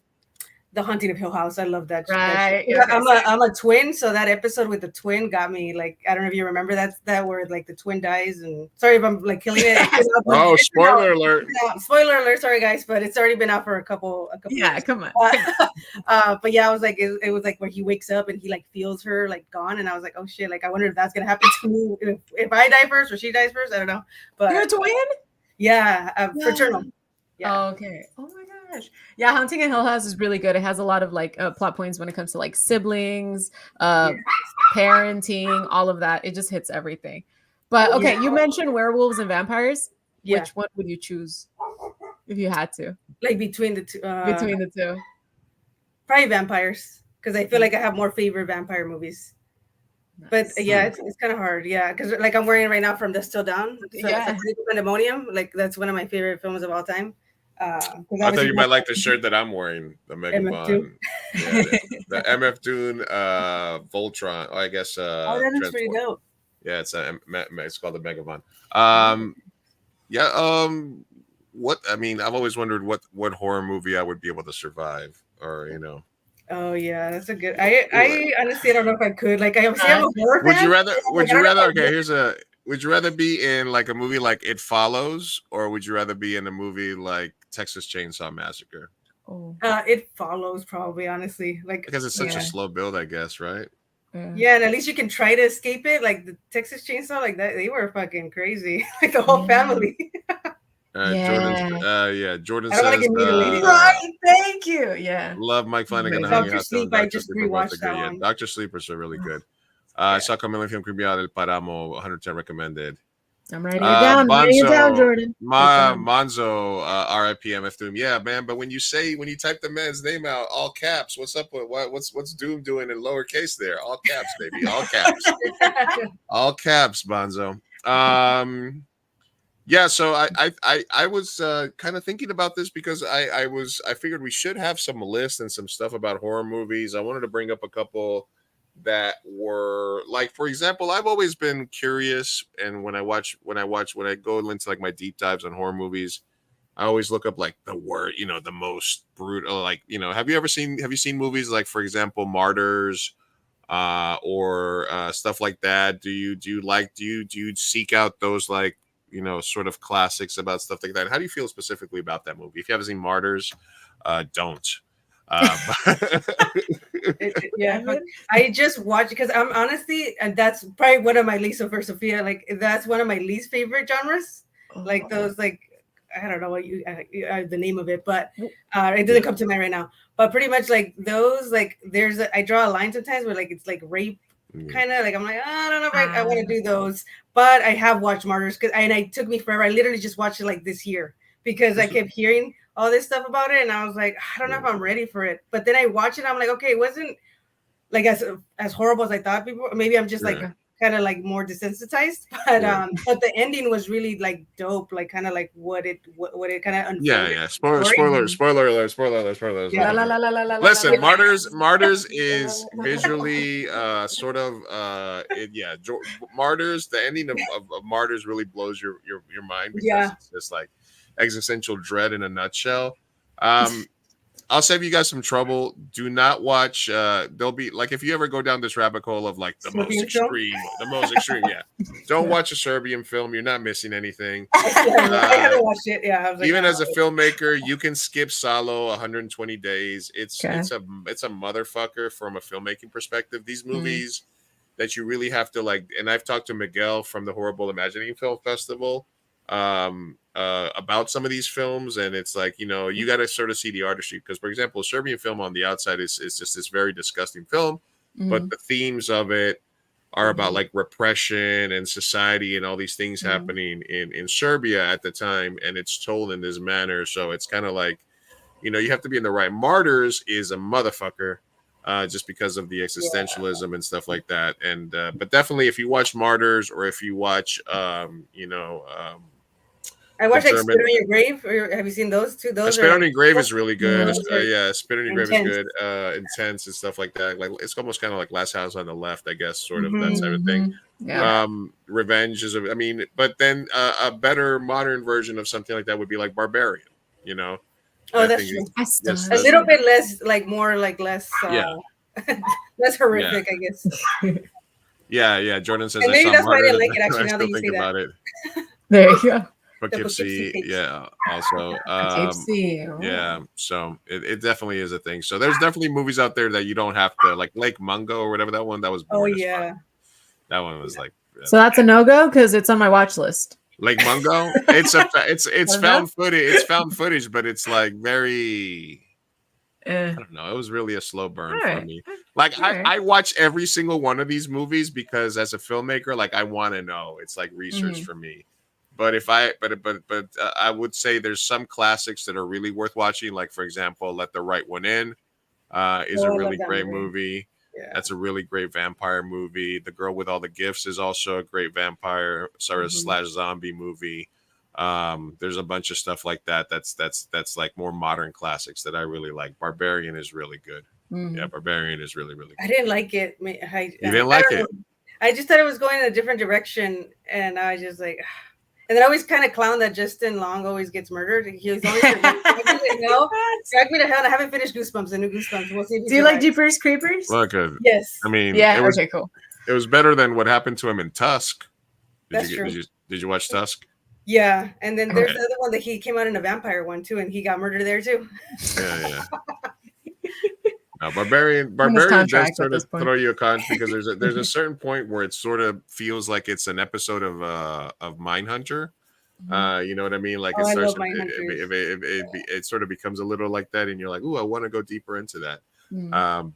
The Haunting of Hill House. I love that. Right. Yeah, I'm a twin, so that episode with the twin got me. Like I don't know if you remember that where like the twin dies. And sorry if I'm like killing it. Oh, spoiler alert! Spoiler alert! Sorry guys, but it's already been out for a couple. Yeah, years. come on. But yeah, I was like, it was like where he wakes up and he like feels her like gone, and I was like, oh shit! Like I wonder if that's gonna happen to me if I die first or she dies first. I don't know. But You're a twin? Yeah, fraternal. Yeah. Oh, okay. Oh my gosh. Yeah, Haunting in Hill House is really good. It has a lot of like plot points when it comes to like siblings, parenting, all of that. It just hits everything. But okay, you mentioned werewolves and vampires. Yeah. Which one would you choose if you had to? Like between the two. Between the two. Probably vampires, because I feel like I have more favorite vampire movies. Nice. But yeah, it's kind of hard. Yeah, because like I'm wearing it right now from Dusk Till Dawn. So Yeah. it's like Pandemonium. Like that's one of my favorite films of all time. I thought you might like the shirt that I'm wearing, the Megabon. Yeah, the MF Doom Voltron. Oh, I guess. That looks pretty dope. Yeah, it's called the Megabon. What I mean, I've always wondered what horror movie I would be able to survive, or you know. Oh yeah, that's a good. I honestly don't know if I could. Like I'm a horror fan. Would you rather? Okay, here's Would you rather be in like a movie like It Follows, or would you rather be in a movie like Texas Chainsaw Massacre? Oh. It Follows probably, honestly. Like because it's such a slow build, I guess, right? Yeah, and at least you can try to escape it. Like the Texas Chainsaw, like that, they were fucking crazy. Like the whole family. Jordan I don't says, get mutilated. Right, thank you. Yeah. Love Mike Flanagan. Dr. Sleep, I just rewatched that one. Dr. Sleepers are really good. I saw Camila Film Criminal del Paramo, 110 recommended. I'm writing it down. Writing it down, Jordan. Monzo, RIP MF Doom. Yeah, man. But when you type the man's name out, all caps, what's up with what's Doom doing in lowercase there? All caps, baby. All caps. All caps, Bonzo. Yeah, so I was kind of thinking about this because I figured we should have some lists and some stuff about horror movies. I wanted to bring up a couple that were like, for example, I've always been curious, and when I go into like my deep dives on horror movies, I always look up like the word, the most brutal, like, have you seen movies like, for example, Martyrs, or stuff like that? Do you seek out those like, sort of classics about stuff like that? How do you feel specifically about that movie? If you haven't seen Martyrs, don't. Yeah, but I just watched because I'm honestly, and that's probably one of my least for Sophia. Like that's one of my least favorite genres. Like those, like I don't know what the name of it, but it doesn't come to mind right now. But pretty much like those, like I draw a line sometimes where like it's like rape. Kind of like I'm like, I don't know if I want to do those, but I have watched Martyrs and it took me forever. I literally just watched it like this year because I kept hearing all this stuff about it, and I was like, I don't know if I'm ready for it. But then I watched it, I'm like, okay, it wasn't like as horrible as I thought before. Maybe I'm just like kind of like more desensitized, but the ending was really like dope, like kind of like what it kind of unfolded. Spoiler alert. Yeah. Listen, Martyrs is visually Martyrs, the ending of Martyrs really blows your mind because it's just like existential dread in a nutshell. I'll save you guys some trouble. Do not watch. There'll be like if you ever go down this rabbit hole of like the most extreme. Yeah, don't watch a Serbian film. You're not missing anything. I haven't watched it. Yeah, I was like, even as a filmmaker, you can skip Salo 120 days. It's a motherfucker from a filmmaking perspective. These movies that you really have to like. And I've talked to Miguel from the Horrible Imagining Film Festival. About some of these films, and it's like, you know, you got to sort of see the artistry, because for example, a Serbian film on the outside is just this very disgusting film, but the themes of it are about like repression and society and all these things happening in Serbia at the time, and it's told in this manner. So it's kind of like, you know, you have to be in the right. Martyrs is a motherfucker, just because of the existentialism and stuff like that. And but definitely if you watch Martyrs, or if you watch I watched like Spit on Your Grave. Or have you seen those two? Those Spit on Your Grave is really good. Yeah, Spit on Your Grave is good. Intense and stuff like that. Like it's almost kind of like Last House on the Left, I guess, sort of that type of thing. Yeah. Revenge is, but then a better modern version of something like that would be like Barbarian. You know. Oh, that's true. A little bit less, like more like less. Less horrific, I guess. Yeah. Jordan says. And maybe that's why I didn't like it. Actually, now that you say that. About it. There you go. Poughkeepsie, also. Yeah, so it definitely is a thing. So there's definitely movies out there that you don't have to, like Lake Mungo or whatever that one that was. Oh yeah, that one was like. So that's a no-go because it's on my watch list. Lake Mungo, it's found footage. It's found footage, but it's like very. I don't know. It was really a slow burn for me. Like I watch every single one of these movies because as a filmmaker, like I want to know. It's like research for me. But I would say there's some classics that are really worth watching. Like for example, Let the Right One In is a really great movie. Yeah. That's a really great vampire movie. The Girl with All the Gifts is also a great vampire slash zombie movie. There's a bunch of stuff like that. That's like more modern classics that I really like. Barbarian is really good. Yeah, Barbarian is really, really good. I didn't like it. You didn't like it? I just thought it was going in a different direction, and I was just like. And then I always kind of clown that Justin Long always gets murdered. He was always drag me to hell. I haven't finished Goosebumps. The new Goosebumps. We'll see. Do you like Jeepers Creepers? Look, yes. I mean, okay, cool. It was better than what happened to him in Tusk. That's true. Did you watch Tusk? Yeah, and then there's the other one that he came out in a vampire one too, and he got murdered there too. Yeah. No, Barbarian does sort of throw you a con because there's a certain point where it sort of feels like it's an episode of Mindhunter. You know what I mean? Like it starts. It sort of becomes a little like that, and you're like, "Ooh, I want to go deeper into that."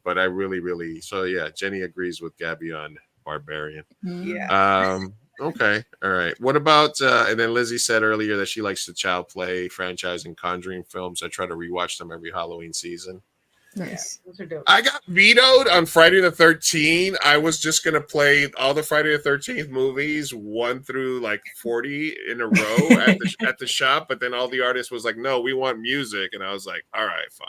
But I really. So yeah, Jenny agrees with Gabby on Barbarian. Yeah. Okay. All right. What about? And then Lizzie said earlier that she likes the Child Play franchise and Conjuring films. I try to rewatch them every Halloween season. Nice. Yeah, those are dope. I got vetoed on Friday the 13th. I was just gonna play all the Friday the 13th movies 1 through like 40 in a row at the shop, but then all the artists was like, "No, we want music," and I was like, "All right, fine."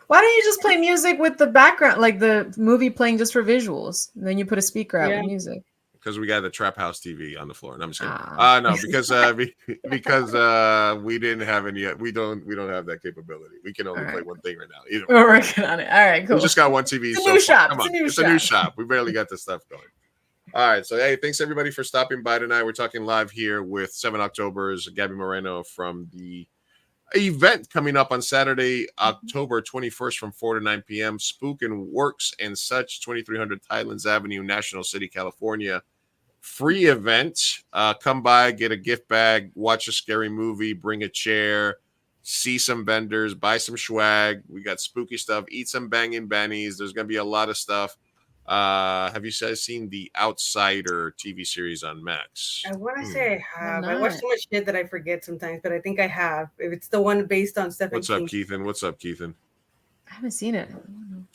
Why don't you just play music with the background, like the movie playing just for visuals, and then you put a speaker out with music? Because we got the Trap House TV on the floor. And I'm just kidding. No, because we didn't have any. We don't have that capability. We can only play one thing right now. We're working on it. All right, cool. We just got one TV. It's a new shop. Come on. It's a new shop. We barely got the stuff going. All right. So hey, thanks everybody for stopping by tonight. We're talking live here with 7 October's Gaby Moreno from the event coming up on Saturday, October 21st from 4 to 9 p.m. Spook and Works and Such, 2300 Highlands Avenue, National City, California. Free event. Come by, get a gift bag, watch a scary movie, bring a chair, see some vendors, buy some swag. We got spooky stuff. Eat some banging bennies. There's going to be a lot of stuff. Have you guys seen the Outsider TV series on Max? I want to say I have. I watch so much shit that I forget sometimes, but I think I have. If it's the one based on Stephen King. What's up, Keithan? I haven't seen it.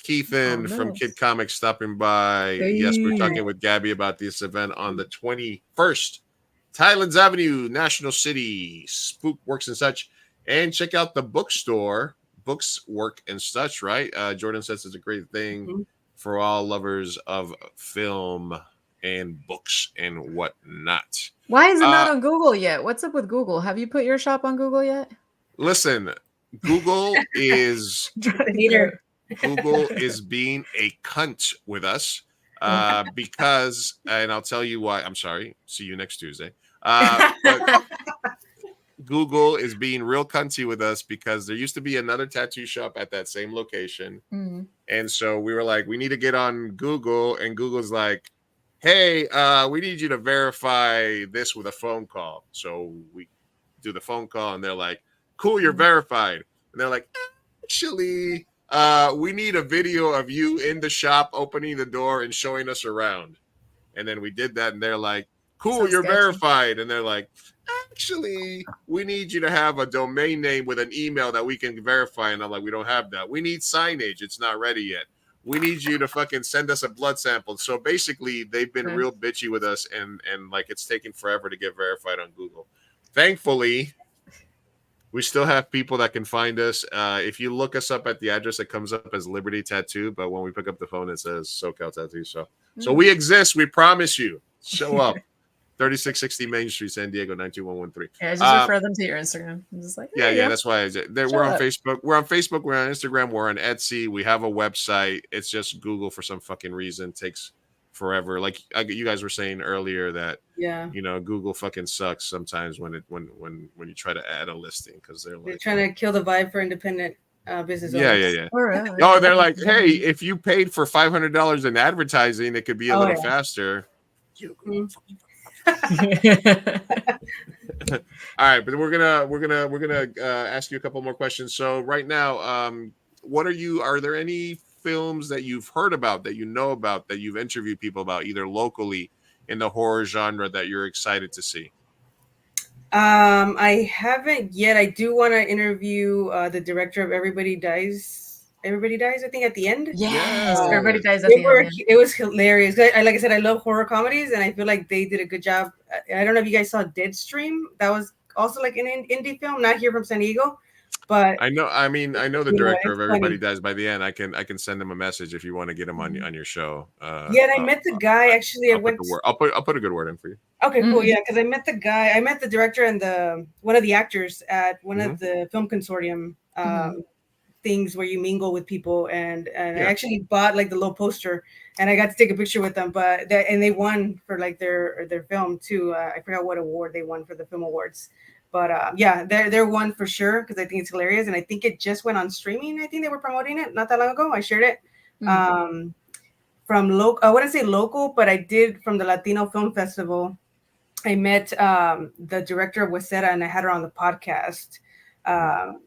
Keithan from Kid Comics stopping by. Hey. Yes, we're talking with Gabby about this event on the 21st. Highlands Avenue, National City, Spook Works and Such. And check out the bookstore, Books, Work and Such, right? Jordan says it's a great thing for all lovers of film and books and whatnot. Why is it not on Google yet? What's up with Google? Have you put your shop on Google yet? Listen, Google is Peter. Google is being a cunt with us because, and I'll tell you why. I'm sorry. See you next Tuesday. But Google is being real cunty with us because there used to be another tattoo shop at that same location. Mm. And so we were like, we need to get on Google. And Google's like, hey, we need you to verify this with a phone call. So we do the phone call and they're like, cool, you're verified. And they're like, actually, we need a video of you in the shop opening the door and showing us around. And then we did that and they're like, cool, So you're sketchy. verified. And they're like, actually, we need you to have a domain name with an email that we can verify. And I'm like, we don't have that. We need signage. It's not ready yet. We need you to fucking send us a blood sample. So basically, they've been real bitchy with us, and like it's taking forever to get verified on Google. Thankfully, we still have people that can find us. If you look us up at the address, it comes up as Liberty Tattoo, but when we pick up the phone, it says SoCal Tattoo. So we exist. We promise you. Show up. 3660 Main Street, San Diego, 92113. Yeah, just refer them to your Instagram. I'm just like, yeah. That's why we're on Facebook. We're on Facebook. We're on Instagram. We're on Etsy. We have a website. It's just Google for some fucking reason takes forever. Like you guys were saying earlier that Google fucking sucks sometimes when you try to add a listing because they're trying to kill the vibe for independent business owners. Yeah. Really? Oh, they're like, hey, if you paid for $500 in advertising, it could be a little faster. All right, but we're gonna ask you a couple more questions. So right now, are there any films that you've heard about, that you know about, that you've interviewed people about, either locally in the horror genre, that you're excited to see? I haven't yet. I do want to interview the director of Everybody Dies, I think, at the end. Yes, Everybody Dies at the end. It was hilarious. Like I said, I love horror comedies, and I feel like they did a good job. I don't know if you guys saw Deadstream. That was also like an indie film, not here from San Diego, but I know the director of Everybody Dies. By the end, I can send him a message if you want to get him on your show. And I met the guy actually. I'll put a good word in for you. Okay, cool. Yeah, because I met the guy. I met the director and one of the actors at one of the film consortium things where you mingle with people, and I actually bought like the little poster, and I got to take a picture with them. But they won for like their film too. I forgot what award they won for the film awards. But they're one for sure because I think it's hilarious, and I think it just went on streaming. I think they were promoting it not that long ago. I shared it. From local, I wouldn't say local, but I did from the Latino Film Festival. I met the director of Wasera, and I had her on the podcast,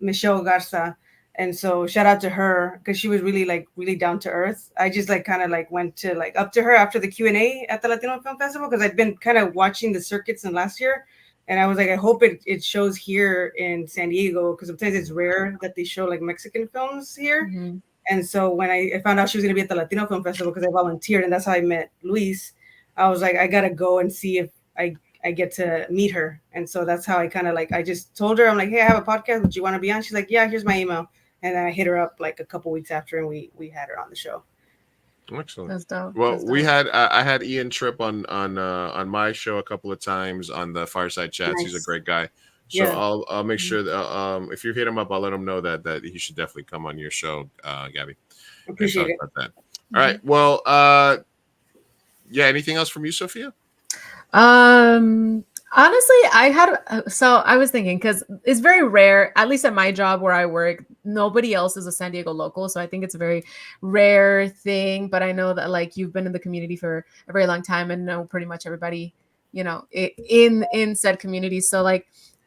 Michelle Garza. And so shout out to her because she was really down to earth. I just kind of went to up to her after the Q&A at the Latino Film Festival because I'd been kind of watching the circuits in last year. And I was like, I hope it shows here in San Diego because sometimes it's rare that they show Mexican films here. Mm-hmm. And so when I found out she was going to be at the Latino Film Festival because I volunteered, and that's how I met Luis, I was like, I got to go and see if I get to meet her. And so that's how I kind of I just told her, I'm like, hey, I have a podcast. Would you want to be on? She's like, yeah, here's my email. And then I hit her up a couple weeks after, and we had her on the show. Excellent. That's dope. Well, I had Ian Tripp on my show a couple of times on the Fireside Chats. Nice. He's a great guy. So I'll make sure that if you hit him up, I'll let him know that he should definitely come on your show, Gabby. Appreciate it. About that. All right. Well, anything else from you, Sophia? Honestly, I was thinking, because it's very rare, at least at my job where I work, nobody else is a San Diego local. So I think it's a very rare thing. But I know that you've been in the community for a very long time and know pretty much everybody, in said community. So I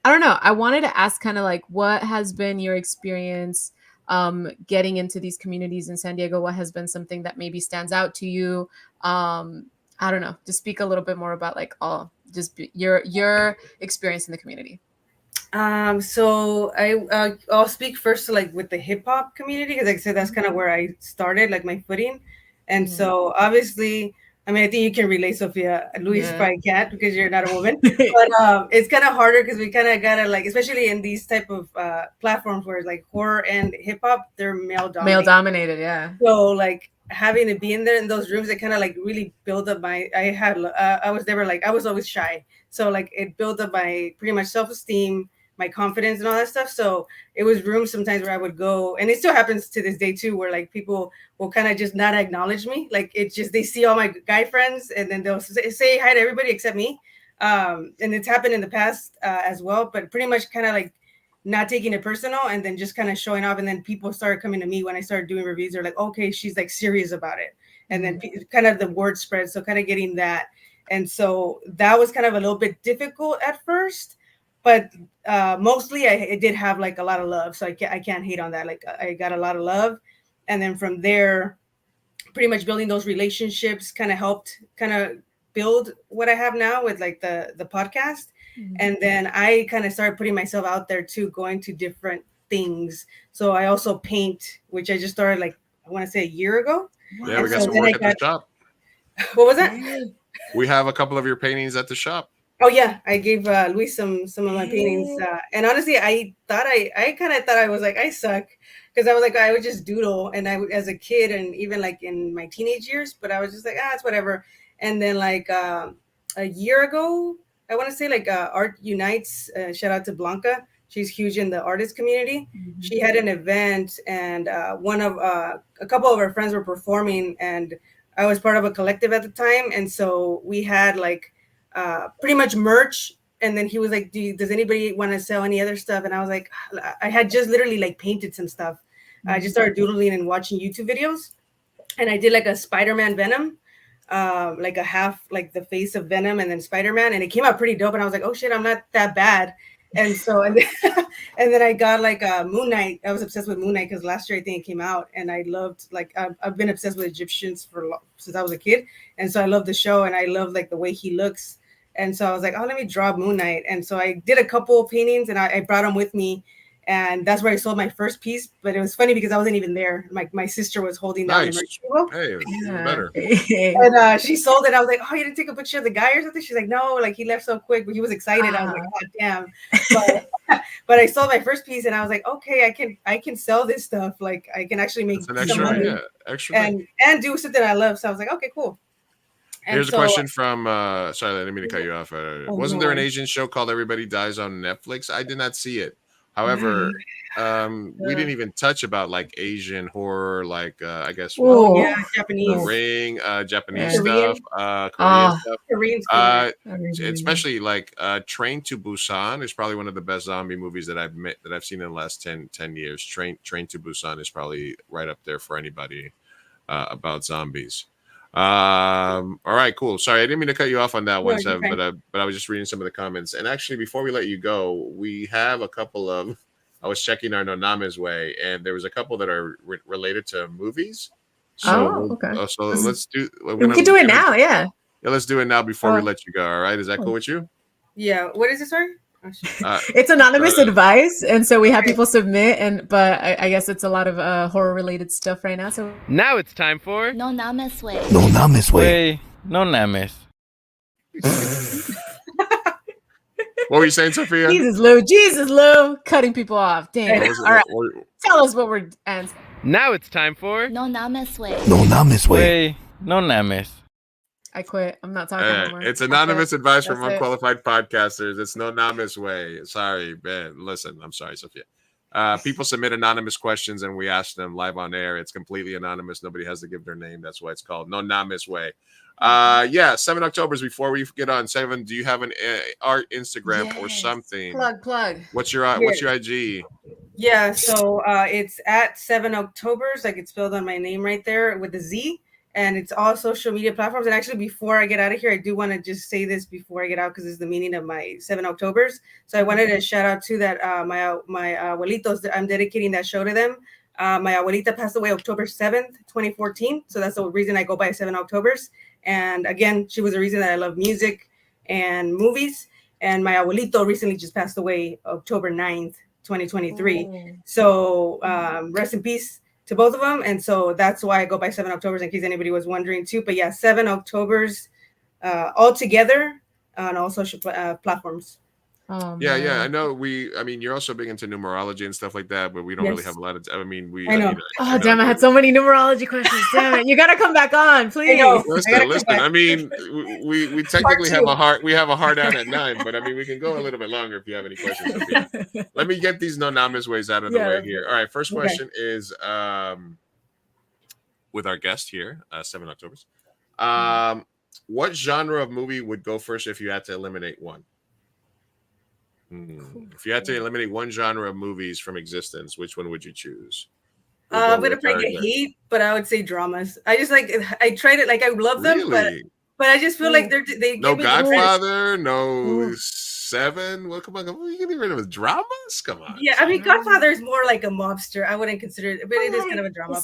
don't know. I wanted to ask kind of what has been your experience getting into these communities in San Diego? What has been something that maybe stands out to you? I don't know. Just speak a little bit more about just your experience in the community. So I'll speak first with the hip hop community because, like I said, that's kind of where I started, my footing. And so obviously, I mean, I think you can relate, Sophia. Luis probably can't because you're not a woman. But it's kind of harder because we kind of gotta especially in these type of platforms where it's horror and hip hop, they're male dominated. Male dominated, yeah. So having to be in there in those rooms, it kind of really build up my. I was never I was always shy, so it built up my pretty much self-esteem, my confidence and all that stuff. So it was rooms sometimes where I would go, and it still happens to this day too, where like people will kind of just not acknowledge me. Like it's just they see all my guy friends, and then they'll say hi to everybody except me. And it's happened in the past as well, but pretty much kind of like not taking it personal, and then just kind of showing off. And then people started coming to me when I started doing reviews. They're like, okay, she's like serious about it. And then kind of the word spread. So kind of getting that. And so that was kind of a little bit difficult at first, but mostly I did have like a lot of love. So I can't hate on that. Like I got a lot of love. And then from there, pretty much building those relationships kind of helped kind of build what I have now with like the podcast. And then I kind of started putting myself out there too, going to different things. So I also paint, which I just started like, I want to say a year ago. Yeah, And we got so some then work at the shop. What was that? We have a couple of your paintings at the shop. Oh yeah, I gave Luis some of my paintings, and honestly, I kind of thought I was like I suck, because I was like I would just doodle, and as a kid and even like in my teenage years, but I was just like it's whatever. And then like a year ago, I want to say like Art Unites. Shout out to Blanca. She's huge in the artist community. She had an event, and a couple of our friends were performing, and I was part of a collective at the time. And so we had like pretty much merch. And then he was like, does anybody want to sell any other stuff? And I was like, I had just literally like painted some stuff. I just started doodling and watching YouTube videos. And I did like a Spider-Man Venom, like a half, like the face of Venom and then Spider-Man. And it came out pretty dope. And I was like, oh shit, I'm not that bad. And so, and then I got like Moon Knight. I was obsessed with Moon Knight because last year I think it came out, and I loved like I've been obsessed with Egyptians since I was a kid, and so I love the show, and I love like the way he looks, and so I was like, oh, let me draw Moon Knight, and so I did a couple of paintings, and I brought them with me, and that's where I sold my first piece. But it was funny because I wasn't even there. My sister was holding down the merch table. Hey, even better. And she sold it. I was like, oh, you didn't take a picture of the guy or something? She's like, no, like he left so quick, but he was excited. I was like, oh damn. But I sold my first piece, and I was like, okay, I can sell this stuff. Like I can actually make an extra, some money, extra and do something I love. So I was like, okay, cool. And here's a question from sorry, I didn't mean to cut you off. Wasn't there an Asian show called Everybody Dies on Netflix? I did not see it. However, we didn't even touch about like Asian horror, like I guess Japanese, The Ring, Japanese stuff, Korean stuff. Korean especially like Train to Busan is probably one of the best zombie movies that I've seen in the last 10 years. Train to Busan is probably right up there for anybody about zombies. All right, cool. Sorry, I didn't mean to cut you off on that one, Sev, but I was just reading some of the comments. And actually, before we let you go, we have a couple of. I was checking our Noname's way, and there was a couple that are related to movies. So, okay. So let's do. We can do it now, yeah. Yeah, let's do it now before we let you go. All right, is that cool with you? Yeah. What is it, sorry? It's anonymous advice, and so we have people submit, but I guess it's a lot of horror related stuff right now. So now it's time for No Names Way. No Names Way. No Names. What were you saying, Sophia? Jesus, Lou, cutting people off. Damn. All right, tell us what we're answering. Now it's time for No Names Way. No Names Way. No Names. I quit. I'm not talking anymore. It's anonymous advice from unqualified podcasters. It's no Namis way. Sorry, man. Listen, I'm sorry, Sophia. People submit anonymous questions and we ask them live on air. It's completely anonymous. Nobody has to give their name. That's why it's called No Namis way. 7 October's before we get on. 7, do you have an art Instagram or something? Plug. What's your IG? Yeah, so it's at 7 October's, like it's spelled on my name right there with a Z. And it's all social media platforms. And actually, before I get out of here, I do want to just say this before I get out, because it's the meaning of my 7 Octobers. So I wanted to shout out to that my abuelitos. I'm dedicating that show to them. My abuelita passed away October 7th, 2014. So that's the reason I go by 7 Octobers. And again, she was the reason that I love music and movies. And my abuelito recently just passed away October 9th, 2023. Oh. So rest in peace to both of them. And so that's why I go by 7 Octobers, in case anybody was wondering too. But yeah, 7 Octobers all together on all social platforms. Oh, Yeah, yeah. I man. know. I mean, you're also big into numerology and stuff like that, but we don't really have Yes. a lot of. I mean, we. I know. Oh, damn, I had so many numerology questions. Damn it. You got to come back on, I please. know. I gotta Listen, come listen. back. I mean, we technically have two. a hard out at 9, but I mean, we can go a little bit longer if you have any questions. Sophia. Let me get these no names ways out of the way here. All right, first Okay. question is with our guest here, 7 Octobers. What genre of movie would go first if you had to eliminate one? If you had to eliminate one genre of movies from existence, which one would you choose? I'm gonna probably get heat, but I would say dramas. I just like I tried it, like I love them, but I just feel like they no give me Godfather, no Seven. Well, come on, you get rid of dramas. Come on. Yeah, I mean Godfather is more like a mobster. I wouldn't consider it, but it is kind of a drama.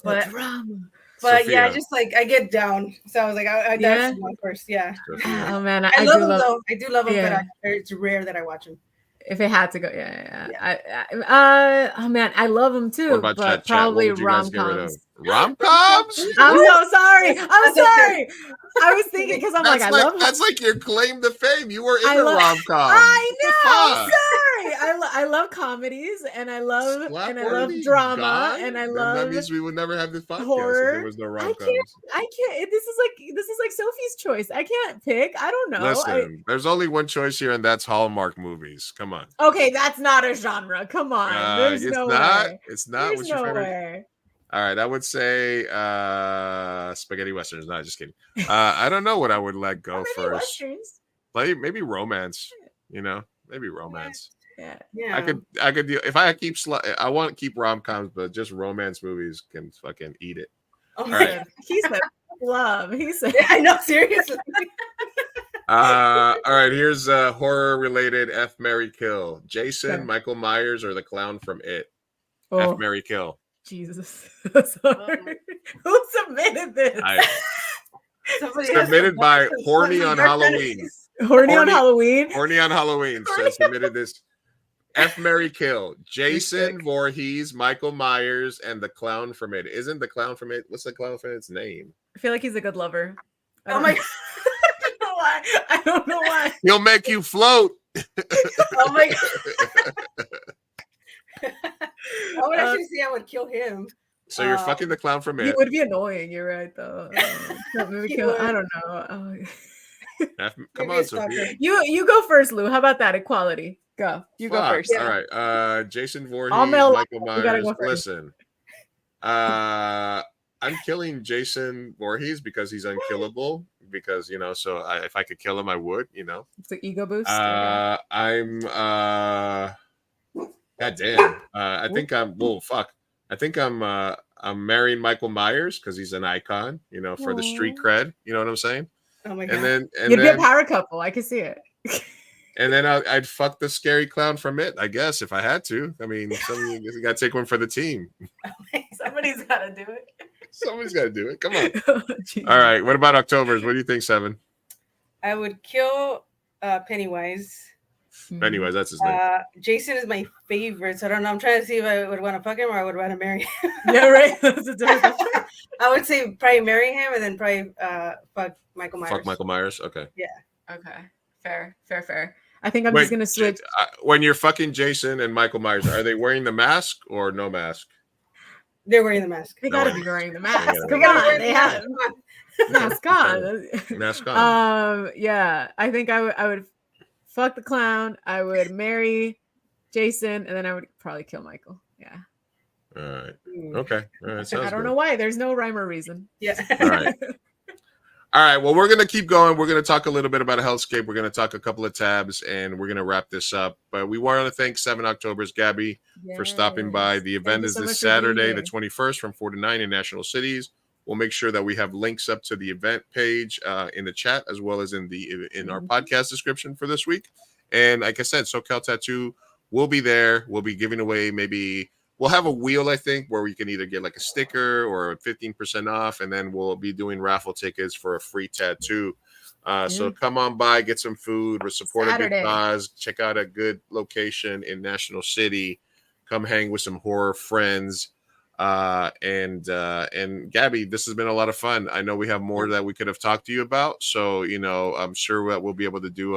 But yeah, I just like I get down. So I was like, that's one first. Yeah. Oh man, I love them though. I do love them, yeah. but it's rare that I watch them. If it had to go, oh man, I love them too, but probably rom-coms. Rom-coms? I'm so sorry. I'm sorry. I was thinking because I'm I love. That's like your claim to fame. You were in the rom-com. I know. Sorry. I love comedies and I love drama and I love. That means we would never have this podcast horror. if there was no rom-coms. I can't. This is like Sophie's choice. I can't pick. I don't know. Listen, there's only one choice here, and that's Hallmark movies. Come on. Okay, that's not a genre. Come on. There's no way. It's not. There's no way. All right, I would say spaghetti westerns. No, just kidding. I don't know what I would let go first. Westerns? Maybe romance. Maybe romance. Yeah. I could deal if I keep. I want to keep rom-coms, but just romance movies can fucking eat it. Oh, all right. He said love. He said. I know. Seriously. All right. Here's horror-related F, Marry, Kill. Jason, Michael Myers, or the clown from It. F, Marry, Kill. Jesus. Sorry. Who submitted this? Submitted by Horny on Halloween. Horny on Halloween? Horny on Halloween. So submitted this. F, Marry, Kill. Jason Voorhees, Michael Myers, and the clown from It. Isn't the clown from It? What's the clown from It's name? I feel like he's a good lover. Oh my God. I don't know why. He'll make you float. Oh my God. I would actually say I would kill him. So you're fucking the clown from It. He would be annoying. You're right, though. I don't know. Oh. Come on, Sophia. You go first, Lou. How about that? Equality. Go. You go first. All right. Jason Voorhees, Michael Myers. Listen. I'm killing Jason Voorhees because he's unkillable. Because so if I could kill him, I would. It's an ego boost. I'm. God damn. I think I'm. Well, fuck. I think I'm marrying Michael Myers because he's an icon. For the street cred. You know what I'm saying? Oh my God. And you'd be a power couple. I can see it. And then I'd fuck the scary clown from It, I guess, if I had to. I mean, you got to take one for the team. Somebody's got to do it. Somebody's got to do it. Come on. All right. What about Octobers? What do you think, Seven? I would kill Pennywise. Pennywise, that's his name. Jason is my favorite, so I don't know. I'm trying to see if I would want to fuck him or I would want to marry him. Yeah, right. That's a different I would say probably marry him and then probably fuck Michael Myers. Fuck Michael Myers? Okay. Yeah. Okay. Fair. I think I'm just going to switch. When you're fucking Jason and Michael Myers, are they wearing the mask or no mask? They're wearing the mask. They got to be wearing the mask. Come on. They have mask on. Mask on. Yeah. I think I would fuck the clown. I would marry Jason, and then I would probably kill Michael. Yeah. All right. Okay. All right. I don't know why. There's no rhyme or reason. Yeah. All right. All right. Well, we're going to keep going. We're going to talk a little bit about a hellscape. We're going to talk a couple of tabs, and we're going to wrap this up. But we want to thank 7 Octobers, Gabby, for stopping by. The event is this Saturday, the 21st, from 4 to 9 in national cities. We'll make sure that we have links up to the event page in the chat, as well as in our podcast description for this week. And like I said, SoCal Tattoo will be there. We'll be giving away we'll have a wheel, I think, where we can either get like a sticker or 15% off, and then we'll be doing raffle tickets for a free tattoo. So come on by, get some food, or support a good cause, check out a good location in National City, come hang with some horror friends. And Gabby, this has been a lot of fun. I know we have more that we could have talked to you about. So, I'm sure that we'll be able to do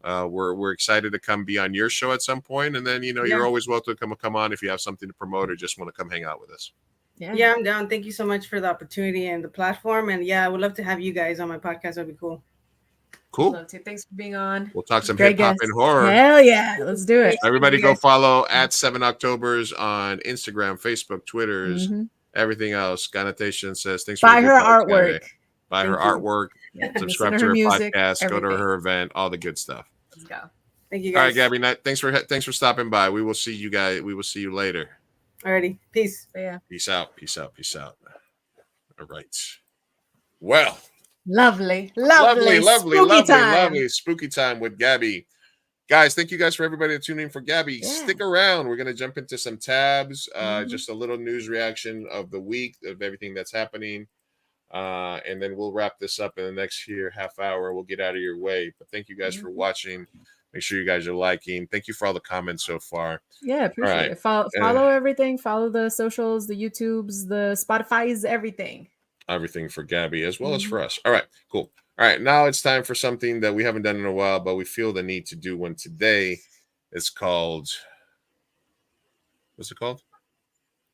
we're excited to come be on your show at some point, and then you're always welcome to come on if you have something to promote or just want to come hang out with us. Yeah, I'm down. Thank you so much for the opportunity and the platform. And yeah, I would love to have you guys on my podcast. That'd be cool. Cool. Love to. Thanks for being on. We'll talk some Great hip hop guest. and horror. Hell yeah, let's do it. Everybody go follow at 7 Octobers on Instagram, Facebook, Twitters, everything else. Connotation says thanks for Buy the her good thoughts, artwork. Gabby. Buy her artwork. Subscribe to her music, podcast. Go to everything. her event. All the good stuff. Let's go. Thank you, All guys. right, Gabby. Thanks for stopping by. We will see you guys. We will see you later. Alrighty. Peace. Yeah. Peace out. Peace out. Peace out. All right. Well. Lovely. Lovely. Spooky time. Spooky time with Gabby. Guys, thank you guys for everybody to tune in for Gabby. Yeah. Stick around. We're going to jump into some tabs. Just a little news reaction of the week of everything that's happening. And then we'll wrap this up in the next half hour. We'll get out of your way. But thank you guys for watching. Make sure you guys are liking. Thank you for all the comments so far. Yeah, appreciate it. Follow everything. Follow the socials, the YouTubes, the Spotify's, everything. Everything for Gabby as well as for us. All right, cool. All right, now it's time for something that we haven't done in a while, but we feel the need to do one today. It's called, what's it called?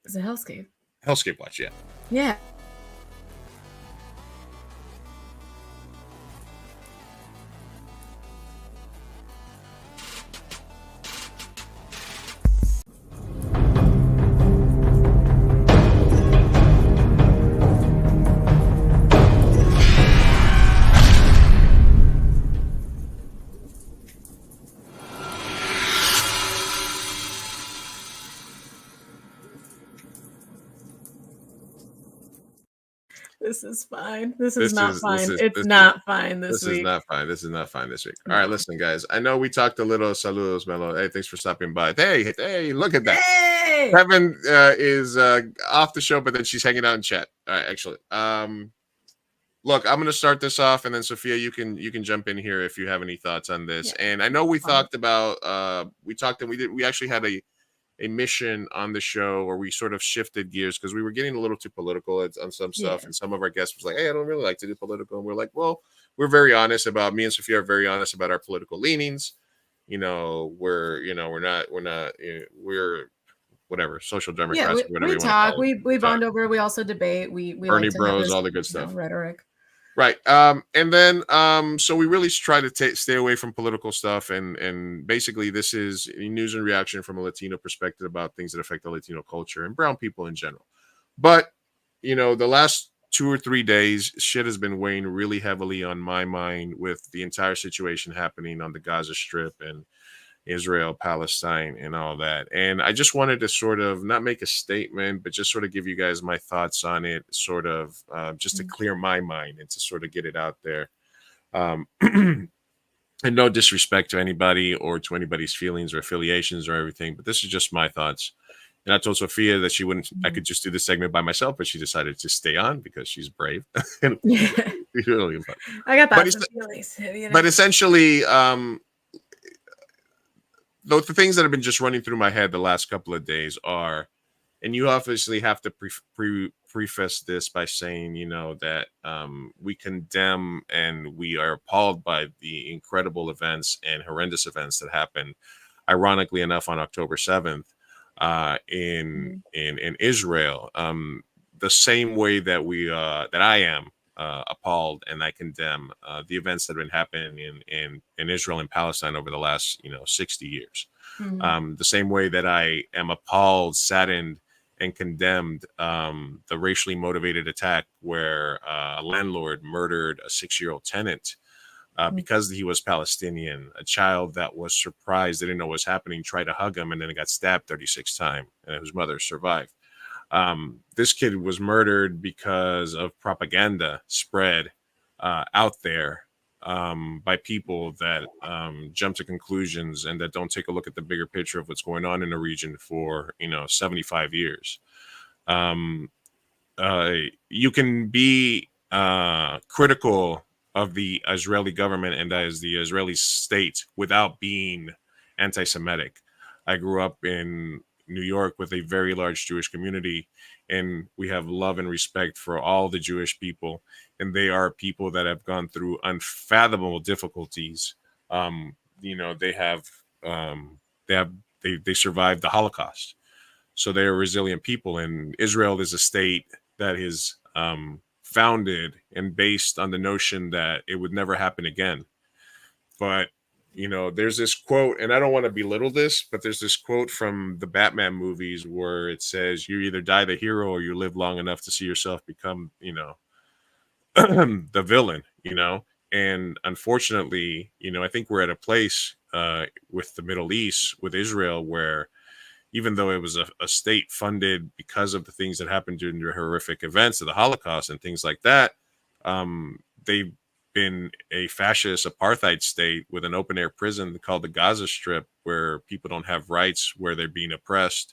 It's a Hellscape. Hellscape Watch, yeah. Yeah. This is fine. This is not fine. It's not fine this week. This is not fine. This is not fine this week. All right, listen, guys. I know we talked a little. Saludos, Melo. Hey, thanks for stopping by. Hey, look at that. Hey! Kevin is off the show, but then she's hanging out in chat. All right, actually. Look, I'm going to start this off, and then Sophia, you can jump in here if you have any thoughts on this. Yeah. And I know we talked about we actually had a mission on the show where we sort of shifted gears because we were getting a little too political on some stuff, and some of our guests was like, "Hey, I don't really like to do political," and we're like, "Well, we're very honest about me and Sophia are very honest about our political leanings. We're whatever social democrats. Yeah, we talk, we bond over, we also debate, we Bernie like bros, all the good stuff, rhetoric." Right. And then so we really try to stay away from political stuff, and basically this is news and reaction from a Latino perspective about things that affect the Latino culture and brown people in general. But the last 2 or 3 days, shit has been weighing really heavily on my mind with the entire situation happening on the Gaza Strip and Israel, Palestine, and all that. And I just wanted to sort of not make a statement, but just sort of give you guys my thoughts on it, sort of just to clear my mind and to sort of get it out there. And no disrespect to anybody or to anybody's feelings or affiliations or everything, but this is just my thoughts. And I told Sophia that I could just do this segment by myself, but she decided to stay on because she's brave. I got that feelings. But essentially, the things that have been just running through my head the last couple of days are, and you obviously have to preface this by saying, that we condemn and we are appalled by the incredible events and horrendous events that happened, ironically enough, on October 7th in Israel. The same way that that I am appalled and I condemn the events that have been happening in Israel and Palestine over the last 60 years. The same way that I am appalled, saddened, and condemned the racially motivated attack where a landlord murdered a 6-year-old tenant because he was Palestinian. A child that was surprised, didn't know what was happening, tried to hug him, and then got stabbed 36 times, and his mother survived. This kid was murdered because of propaganda spread out there by people that jump to conclusions and that don't take a look at the bigger picture of what's going on in the region for 75 years. You can be critical of the Israeli government and as the Israeli state without being anti-Semitic. I grew up in New York with a very large Jewish community, and we have love and respect for all the Jewish people, and they are people that have gone through unfathomable difficulties. they have they survived the Holocaust, so they are resilient people. And Israel is a state that is founded and based on the notion that it would never happen again. But there's this quote, and I don't want to belittle this, but there's this quote from the Batman movies where it says, "You either die the hero or you live long enough to see yourself become, the villain." And unfortunately, I think we're at a place with the Middle East, with Israel, where even though it was a state funded because of the things that happened during the horrific events of the Holocaust and things like that, they've been a fascist apartheid state with an open air prison called the Gaza Strip, where people don't have rights, where they're being oppressed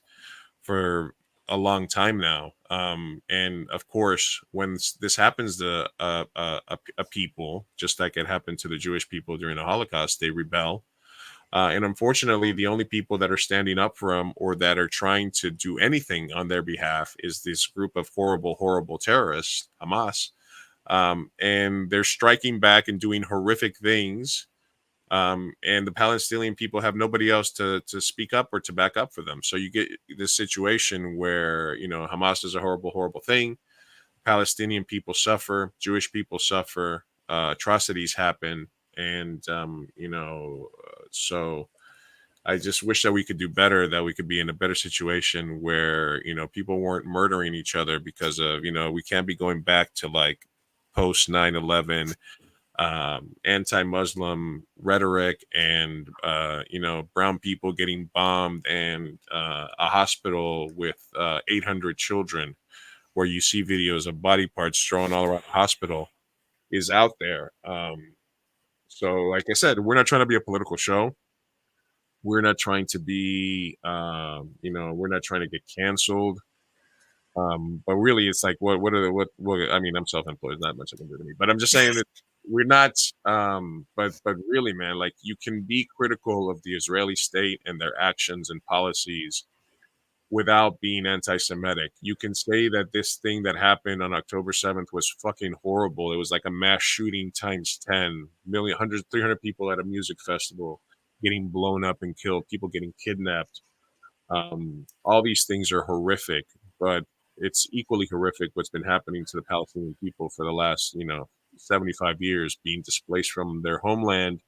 for a long time now. And of course, when this happens to a people, just like it happened to the Jewish people during the Holocaust, they rebel. And unfortunately, the only people that are standing up for them or that are trying to do anything on their behalf is this group of horrible, horrible terrorists, Hamas. And they're striking back and doing horrific things. And the Palestinian people have nobody else to speak up or to back up for them. So you get this situation where, Hamas is a horrible, horrible thing. Palestinian people suffer, Jewish people suffer, atrocities happen. And, so I just wish that we could do better, that we could be in a better situation where, people weren't murdering each other because of, we can't be going back to like post 9/11 anti-Muslim rhetoric and, brown people getting bombed and a hospital with 800 children where you see videos of body parts thrown all around the hospital is out there. So like I said, we're not trying to be a political show. We're not trying to be, we're not trying to get canceled. But really, it's like, what I mean, I'm self-employed, not much I can do to me, but I'm just saying that we're not, but really, man, like you can be critical of the Israeli state and their actions and policies without being anti-Semitic. You can say that this thing that happened on October 7th was fucking horrible. It was like a mass shooting times 10 million, 100, 300 people at a music festival getting blown up and killed, people getting kidnapped. All these things are horrific, but it's equally horrific what's been happening to the Palestinian people for the last, 75 years, being displaced from their homeland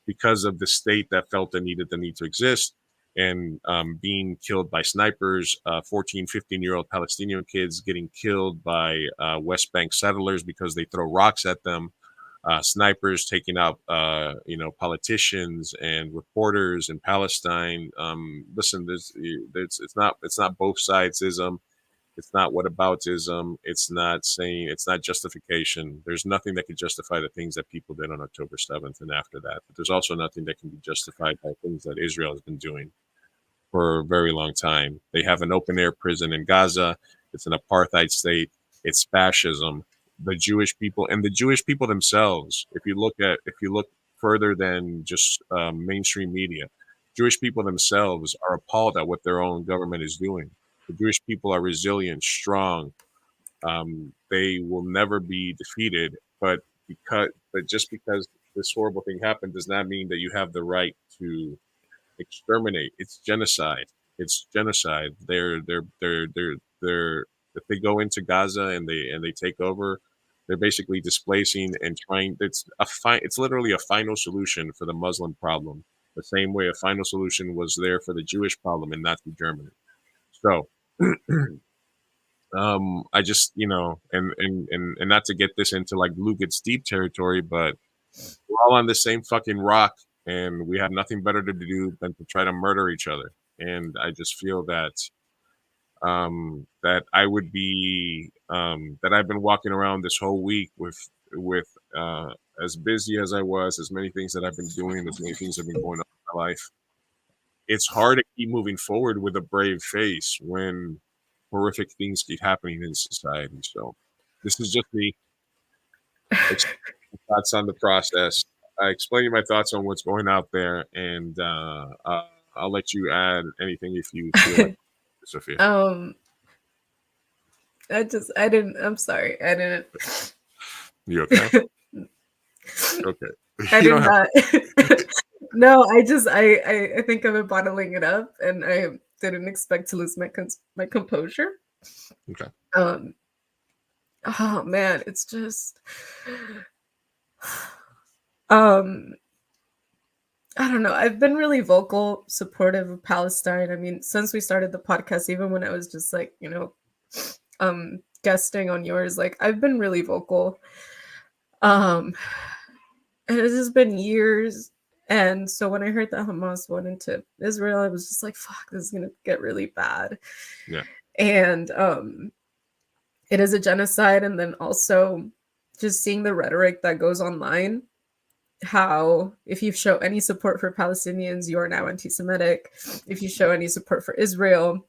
because of the state that felt the need to exist, and being killed by snipers, 14, 15-year-old Palestinian kids getting killed by West Bank settlers because they throw rocks at them, snipers taking out, politicians and reporters in Palestine. Listen, it's not both sidesism. It's not whataboutism. It's not justification. There's nothing that can justify the things that people did on October 7th and after that. But there's also nothing that can be justified by things that Israel has been doing for a very long time. They have an open air prison in Gaza. It's an apartheid state. It's fascism. The Jewish people themselves, if you look further than just mainstream media, Jewish people themselves are appalled at what their own government is doing. The Jewish people are resilient, strong. They will never be defeated. But just because this horrible thing happened does not mean that you have the right to exterminate. It's genocide. It's genocide. They're if they go into Gaza and they take over, they're basically displacing and trying. It's literally a final solution for the Muslim problem, the same way a final solution was there for the Jewish problem in Nazi Germany. So, I just, and not to get this into like Blue Gets Deep territory, but we're all on the same fucking rock, and we have nothing better to do than to try to murder each other. And I just feel that that I would be that I've been walking around this whole week with as busy as I was, as many things that I've been doing, as many things have been going on in my life. It's hard to keep moving forward with a brave face when horrific things keep happening in society. So this is just me. Thoughts on the process. I explain you my thoughts on what's going out there, and I'll let you add anything if you feel like, Sophia. I'm sorry. I didn't. You okay? Okay. I did not. No, I think I've been bottling it up, and I didn't expect to lose my composure. Okay. Oh man, it's just um I don't know. I've been really vocal, supportive of Palestine. I mean, since we started the podcast, even when I was just like, guesting on yours, like I've been really vocal. And it has been years. And so when I heard that Hamas went into Israel, I was just like, fuck, this is gonna get really bad. Yeah. And it is a genocide, and then also just seeing the rhetoric that goes online, how if you show any support for Palestinians, you are now anti-Semitic. If you show any support for Israel,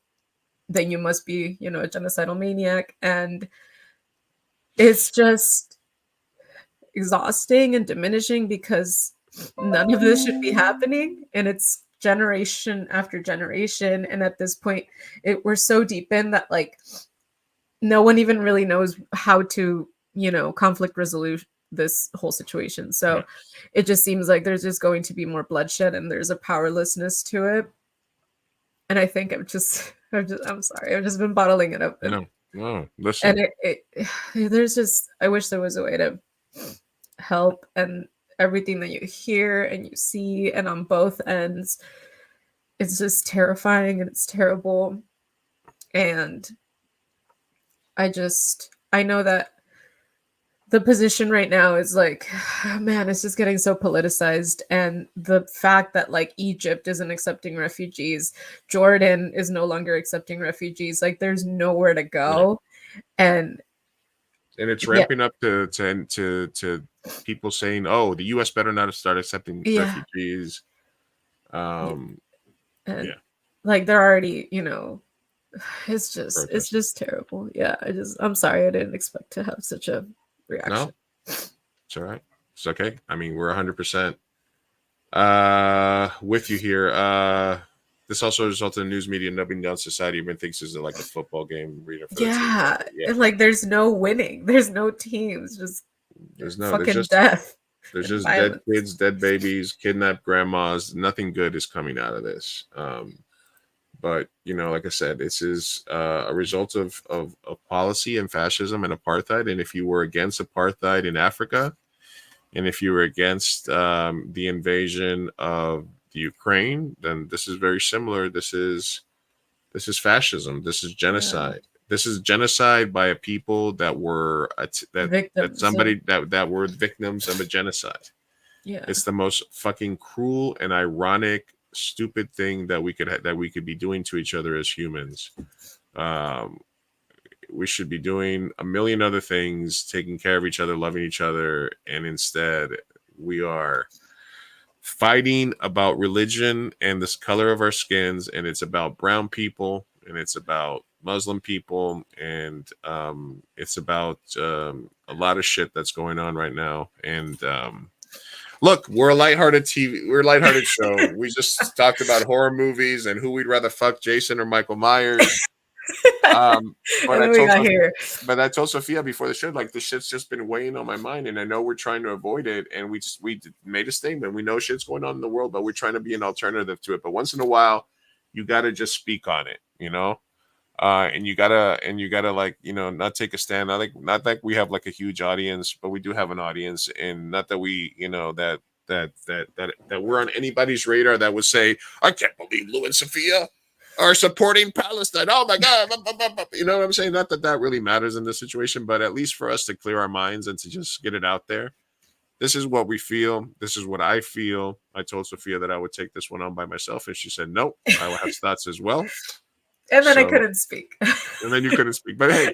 then you must be, a genocidal maniac. And it's just exhausting and diminishing because none of this should be happening. And it's generation after generation. And at this point, we're so deep in that, like, no one even really knows how to, conflict resolve this whole situation. So it just seems like there's just going to be more bloodshed, and there's a powerlessness to it. And I think I'm sorry, I've just been bottling it up. And, no, listen. And I wish there was a way to help, and everything that you hear and you see, and on both ends, it's just terrifying and it's terrible. And I know that the position right now is like, man, it's just getting so politicized. And the fact that like Egypt isn't accepting refugees, Jordan is no longer accepting refugees, like there's nowhere to go. And it's ramping up to people saying, oh, the US better not start accepting refugees. Like they're already, it's just terrible. Yeah, I'm sorry, I didn't expect to have such a reaction. No, it's all right. It's okay. I mean, we're 100% with you here. This also resulted in news media nubbing down society. Everyone thinks it's like a football game. And like there's no winning. There's no teams. Just death. There's just dead kids, dead babies, kidnapped grandmas. Nothing good is coming out of this. But like I said, this is a result of policy and fascism and apartheid. And if you were against apartheid in Africa, and if you were against the invasion of the Ukraine, then this is very similar. This is fascism. This is genocide. This is genocide by a people that were that were victims of a genocide. Yeah, it's the most fucking cruel and ironic, stupid thing that we could be doing to each other as humans. We should be doing a million other things, taking care of each other, loving each other, and instead we are fighting about religion and this color of our skins, and it's about brown people, and it's about Muslim people, and it's about a lot of shit that's going on right now. And look, we're a lighthearted show. We just talked about horror movies and who we'd rather fuck, Jason or Michael Myers. But I told Sophia before the show, like, this shit's just been weighing on my mind, and I know we're trying to avoid it. And we made a statement. We know shit's going on in the world, but we're trying to be an alternative to it. But once in a while, you got to just speak on it, and you gotta like, not take a stand. Not that we have like a huge audience, but we do have an audience, and not that we, that we're on anybody's radar that would say, I can't believe Lou and Sophia are supporting Palestine. Oh my God. You know what I'm saying? Not that really matters in this situation, but at least for us to clear our minds and to just get it out there. This is what we feel. This is what I feel. I told Sophia that I would take this one on by myself, and she said, nope, I will have thoughts as well. And then I couldn't speak. And then you couldn't speak. But hey,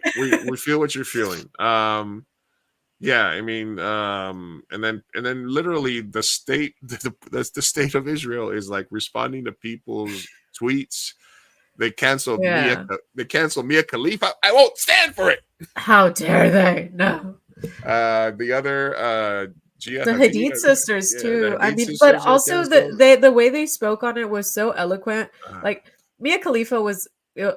we feel what you're feeling. Yeah, I mean, and then literally the state of Israel is like responding to people's tweets. They canceled Mia Khalifa. I won't stand for it. How dare they? No. The other the Hadid sisters too. I mean, but also the way they spoke on it was so eloquent. Like Mia Khalifa was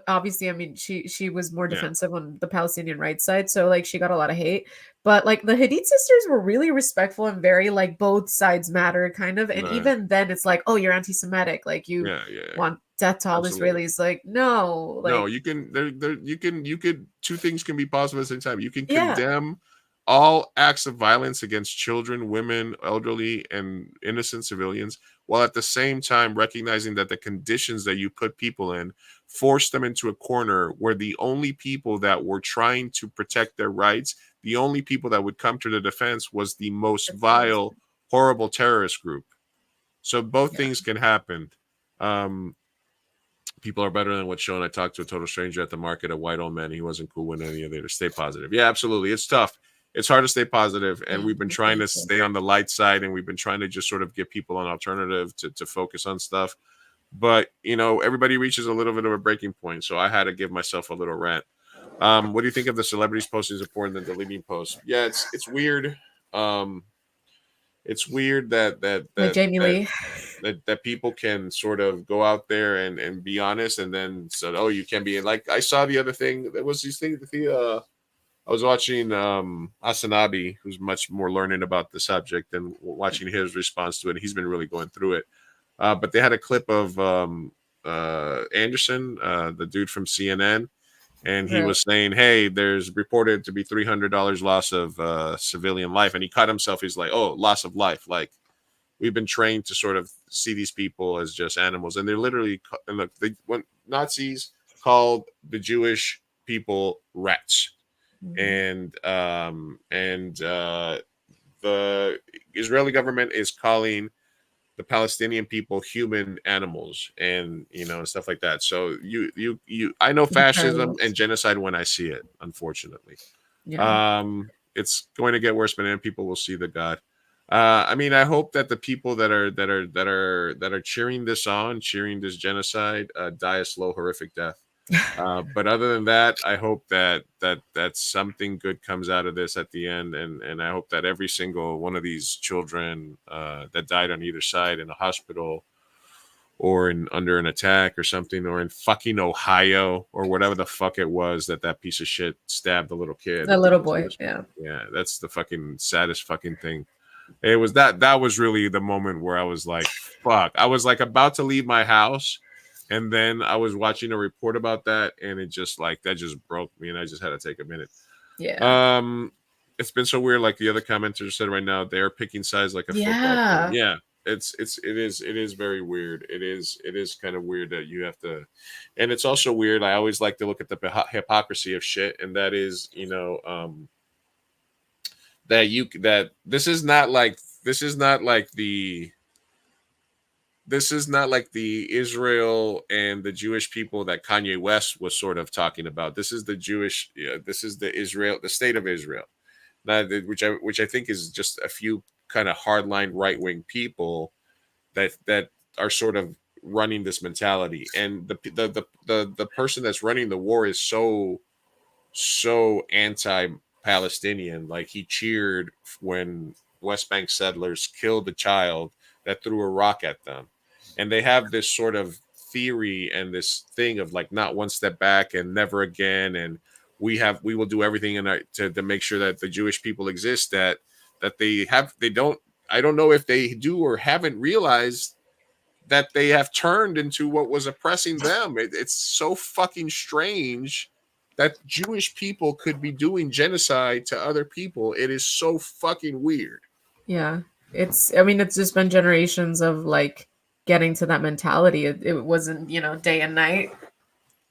obviously, I mean, she was more Yeah. defensive on the Palestinian rights side, so like she got a lot of hate. But like the Hadid sisters were really respectful and very like both sides matter kind of. And Right. even then, it's like, oh, you're anti-Semitic, like you Yeah. want death to all Absolutely. Israelis. Like no, like No, you can. You could. Two things can be possible at the same time. You can Yeah. condemn all acts of violence against children, women, elderly, and innocent civilians, while at the same time recognizing that the conditions that you put people in force them into a corner where the only people that were trying to protect their rights, the only people that would come to the defense, was the most vile, horrible terrorist group. So both things can happen. People are better than what's shown. I talked to a total stranger at the market, a white old man. He wasn't cool with any of it. Stay positive. Yeah, absolutely. It's tough. It's hard to stay positive, and we've been trying to stay on the light side, and we've been trying to just sort of give people an alternative to focus on stuff. But you know, everybody reaches a little bit of a breaking point, so I had to give myself a little rant. What do you think of the celebrities posting support and then deleting posts? Yeah, it's weird. It's weird that like Jamie Lee. that people can sort of go out there and be honest, and then said, oh, you can be like, I saw the other thing. There was these things. I was watching Asanabi, who's much more learned about the subject, and watching his response to it. He's been really going through it. But they had a clip of Anderson, the dude from CNN, and he was saying, hey, there's reported to be $300 loss of civilian life. And he cut himself. He's like, oh, loss of life. Like, we've been trained to sort of see these people as just animals. And they're literally, and look, when Nazis called the Jewish people rats. And the Israeli government is calling the Palestinian people human animals, and you know, stuff like that. So I know fascism and genocide when I see it, unfortunately. It's going to get worse, but then people will see the God. I mean, I hope that the people that are cheering this genocide die a slow, horrific death. But other than that, I hope that something good comes out of this at the end, and I hope that every single one of these children that died on either side in a hospital or under an attack or something, or in fucking Ohio or whatever the fuck it was that piece of shit stabbed the little kid, the little boy. Yeah, that's the fucking saddest fucking thing. It was that was really the moment where I was like, fuck. I was like about to leave my house. And then I was watching a report about that, and it just like that just broke me, and I just had to take a minute. Yeah. It's been so weird. Like the other commenters said right now, they're picking sides like a football team. Yeah. It is very weird. It is kind of weird that you have to, and it's also weird. I always like to look at the hypocrisy of shit, and that is, you know, that this is not like the Israel and the Jewish people that Kanye West was sort of talking about. This is the Jewish, this is the state of Israel, which I think is just a few kind of hardline right-wing people that are sort of running this mentality. And the person that's running the war is so anti-Palestinian. Like, he cheered when West Bank settlers killed a child that threw a rock at them. And they have this sort of theory and this thing of like, not one step back and never again. And we will do everything to make sure that the Jewish people exist, that I don't know if they do or haven't realized that they have turned into what was oppressing them. It's so fucking strange that Jewish people could be doing genocide to other people. It is so fucking weird. Yeah. It's just been generations of like getting to that mentality. It wasn't, day and night.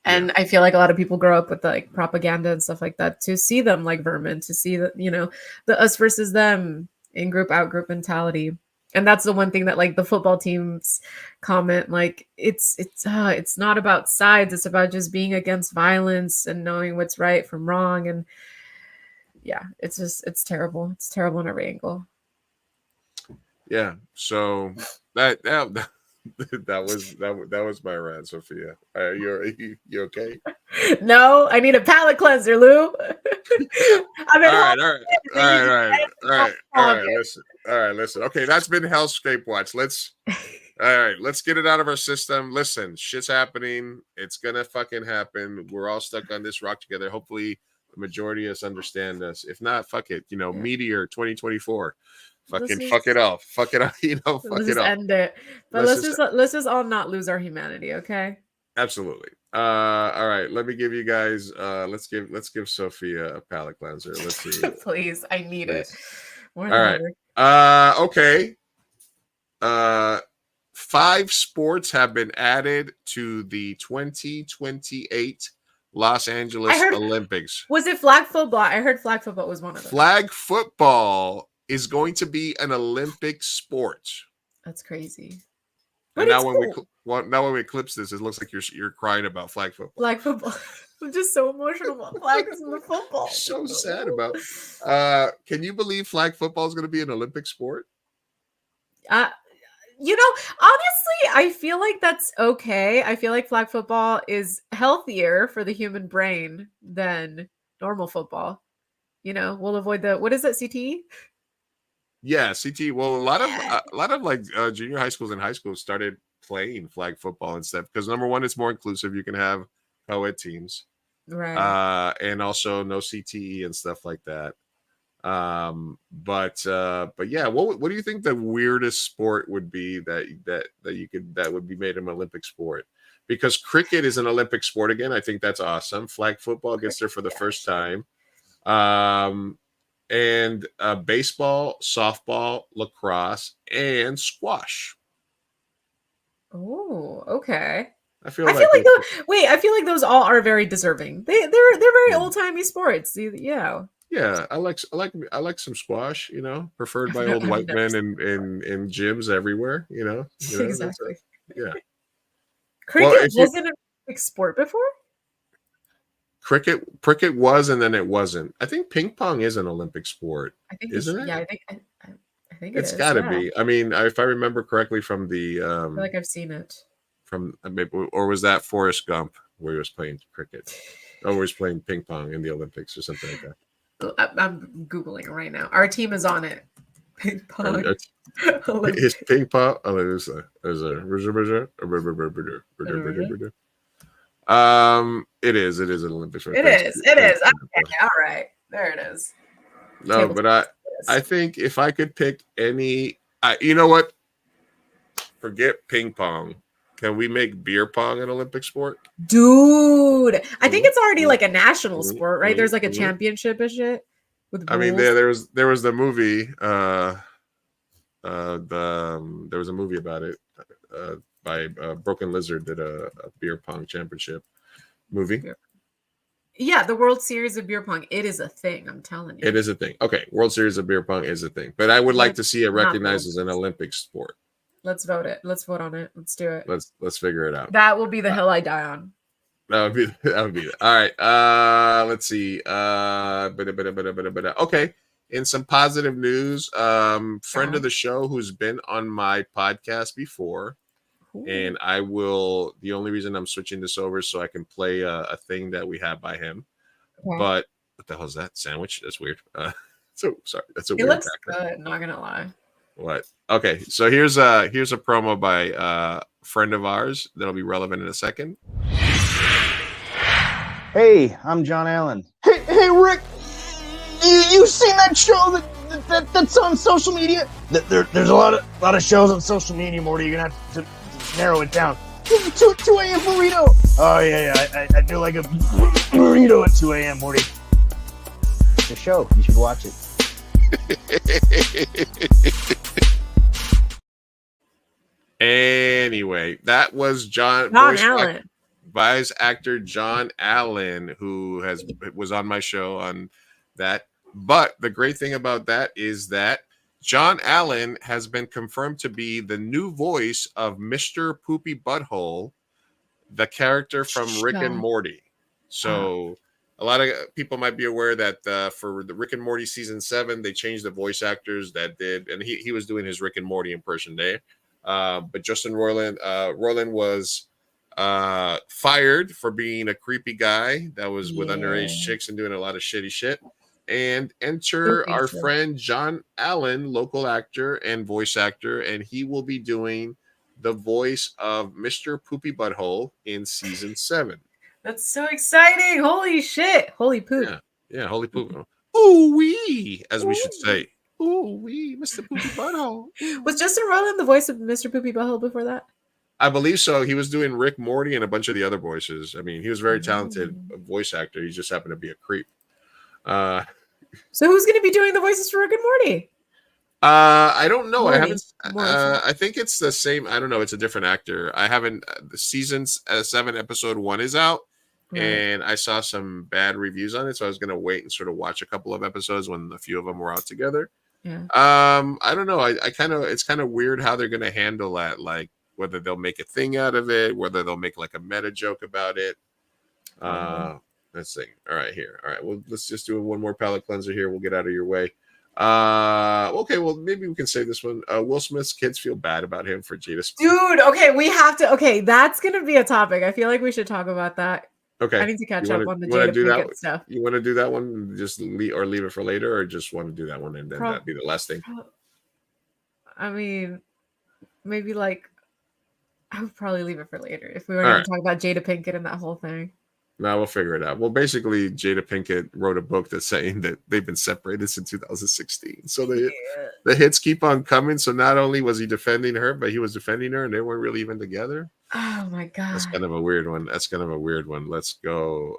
And I feel like a lot of people grow up with like propaganda and stuff like that to see them like vermin, to see that, the us versus them, in group, out group mentality. And that's the one thing that like the football teams comment, like it's not about sides. It's about just being against violence and knowing what's right from wrong. And yeah, it's terrible. It's terrible on every angle. Yeah. So that was my rant, Sophia. You okay? No, I need a palate cleanser, Lou. All right. Listen. Okay, that's been Hellscape Watch. All right, let's get it out of our system. Listen, shit's happening. It's gonna fucking happen. We're all stuck on this rock together. Hopefully, the majority of us understand us. If not, fuck it. Meteor 2024. Fucking fuck it off. Fuck it up. Fuck Let's it just up. end it. But let's just all not lose our humanity, okay? Absolutely. All right. Let me give you guys. Let's give Sophia a palate cleanser. Let's see. Please, I need it. All right. Okay. 5 sports have been added to the 2028 Los Angeles Olympics. Was it flag football? I heard flag football was one of them. Flag football is going to be an Olympic sport. That's crazy. And now when we clips this, it looks like you're crying about flag football. Flag football. I'm just so emotional about flags in the football. So sad about. Can you believe flag football is going to be an Olympic sport? Honestly, I feel like that's okay. I feel like flag football is healthier for the human brain than normal football. We'll avoid what is it, CTE? Yeah, CTE. Well, a lot of like junior high schools and high schools started playing flag football and stuff because number one, it's more inclusive. You can have co-ed teams, right? And also no CTE and stuff like that. But yeah, what do you think the weirdest sport would be that would be made an Olympic sport? Because cricket is an Olympic sport again. I think that's awesome. Flag football gets there for the first time. And baseball, softball, lacrosse, and squash. Oh, okay. I feel like those all are very deserving. They're very old-timey sports. Yeah. Yeah, I like some squash, preferred by old white men in gyms everywhere, Exactly. Yeah. Cricket wasn't a big sport before? Cricket was, and then it wasn't. I think ping pong is an Olympic sport. I think isn't it? Yeah, I think it's got to be. I mean, if I remember correctly from the I feel like I've seen it. From or was that Forrest Gump where he was playing cricket? Or he was playing ping pong in the Olympics or something like that. I'm Googling it right now. Our team is on it. Ping pong. Is ping pong? It is an Olympic sport. It is. Okay, all right. There it is. No, but I think if I could pick any, you know what? Forget ping pong. Can we make beer pong an Olympic sport? Dude, I think it's already like a national sport, right? There's like a championship and shit. I mean, there was the movie. There was a movie about it by Broken Lizard did a beer pong championship movie. Yeah, the World Series of beer pong. It is a thing. I'm telling you. It is a thing. Okay, World Series of beer pong is a thing, but I would like to see it recognized as an Olympic sport. Let's vote it. Let's vote on it. Let's do it. Let's figure it out. That will be the hill I die on. That would be it. All right. Let's see. Okay. In some positive news, friend of the show who's been on my podcast before, and the only reason I'm switching this over is so I can play a thing that we have by him. Okay. But what the hell is that sandwich? That's weird. So sorry. That's a weird. It looks good. Not gonna lie. What? Okay, so here's a promo by a friend of ours that'll be relevant in a second. Hey, I'm John Allen. Hey, Rick, you seen that show that's on social media? There's a lot of shows on social media, Morty. You're gonna have to narrow it down. 2 a.m. burrito. Oh yeah, I do like a burrito at 2 a.m., Morty. The show, you should watch it. Anyway, that was John Allen. Voice actor John Allen, who was on my show on that. But the great thing about that is that John Allen has been confirmed to be the new voice of Mr. Poopy Butthole, the character from Rick and Morty. So a lot of people might be aware that for the Rick and Morty season 7, they changed the voice actors that did, and he was doing his Rick and Morty impression there. But Justin Roiland was fired for being a creepy guy that was with underage chicks and doing a lot of shitty shit. And enter our friend John Allen, local actor and voice actor, and he will be doing the voice of Mr. Poopy Butthole in season 7. That's so exciting! Holy shit! Holy poop! Yeah, holy poop. Ooh wee, as we should say. Ooh wee, Mr. Poopy Butthole. Was Justin Roiland the voice of Mr. Poopy Butthole before that? I believe so. He was doing Rick, Morty, and a bunch of the other voices. I mean, he was a very talented voice actor. He just happened to be a creep. So who's going to be doing the voices for Rick and Morty? I don't know. Morty. I haven't. I think it's the same. I don't know. It's a different actor. I haven't. The season 7, episode 1 is out, and I saw some bad reviews on it, so I was going to wait and sort of watch a couple of episodes when a few of them were out together. Yeah. I don't know. I kind of. It's kind of weird how they're going to handle that. Like whether they'll make a thing out of it, whether they'll make like a meta joke about it. Let's see. All right, here. All right. Well, let's just do one more palate cleanser here. We'll get out of your way. Okay, well, maybe we can say this one. Will Smith's kids feel bad about him for Jada. Dude, okay, we have to. Okay, that's gonna be a topic. I feel like we should talk about that. Okay, I need to catch up on the Jada Pinkett stuff. You want to do that one? Just leave it for later, or just want to do that one and then that'd be the last thing. I mean, maybe like I would probably leave it for later if we were going to talk about Jada Pinkett and that whole thing. No, we'll figure it out. Well, basically, Jada Pinkett wrote a book that's saying that they've been separated since 2016. So the hits keep on coming. So not only was he defending her, but he was defending her, and they weren't really even together. Oh my god, that's kind of a weird one. Let's go.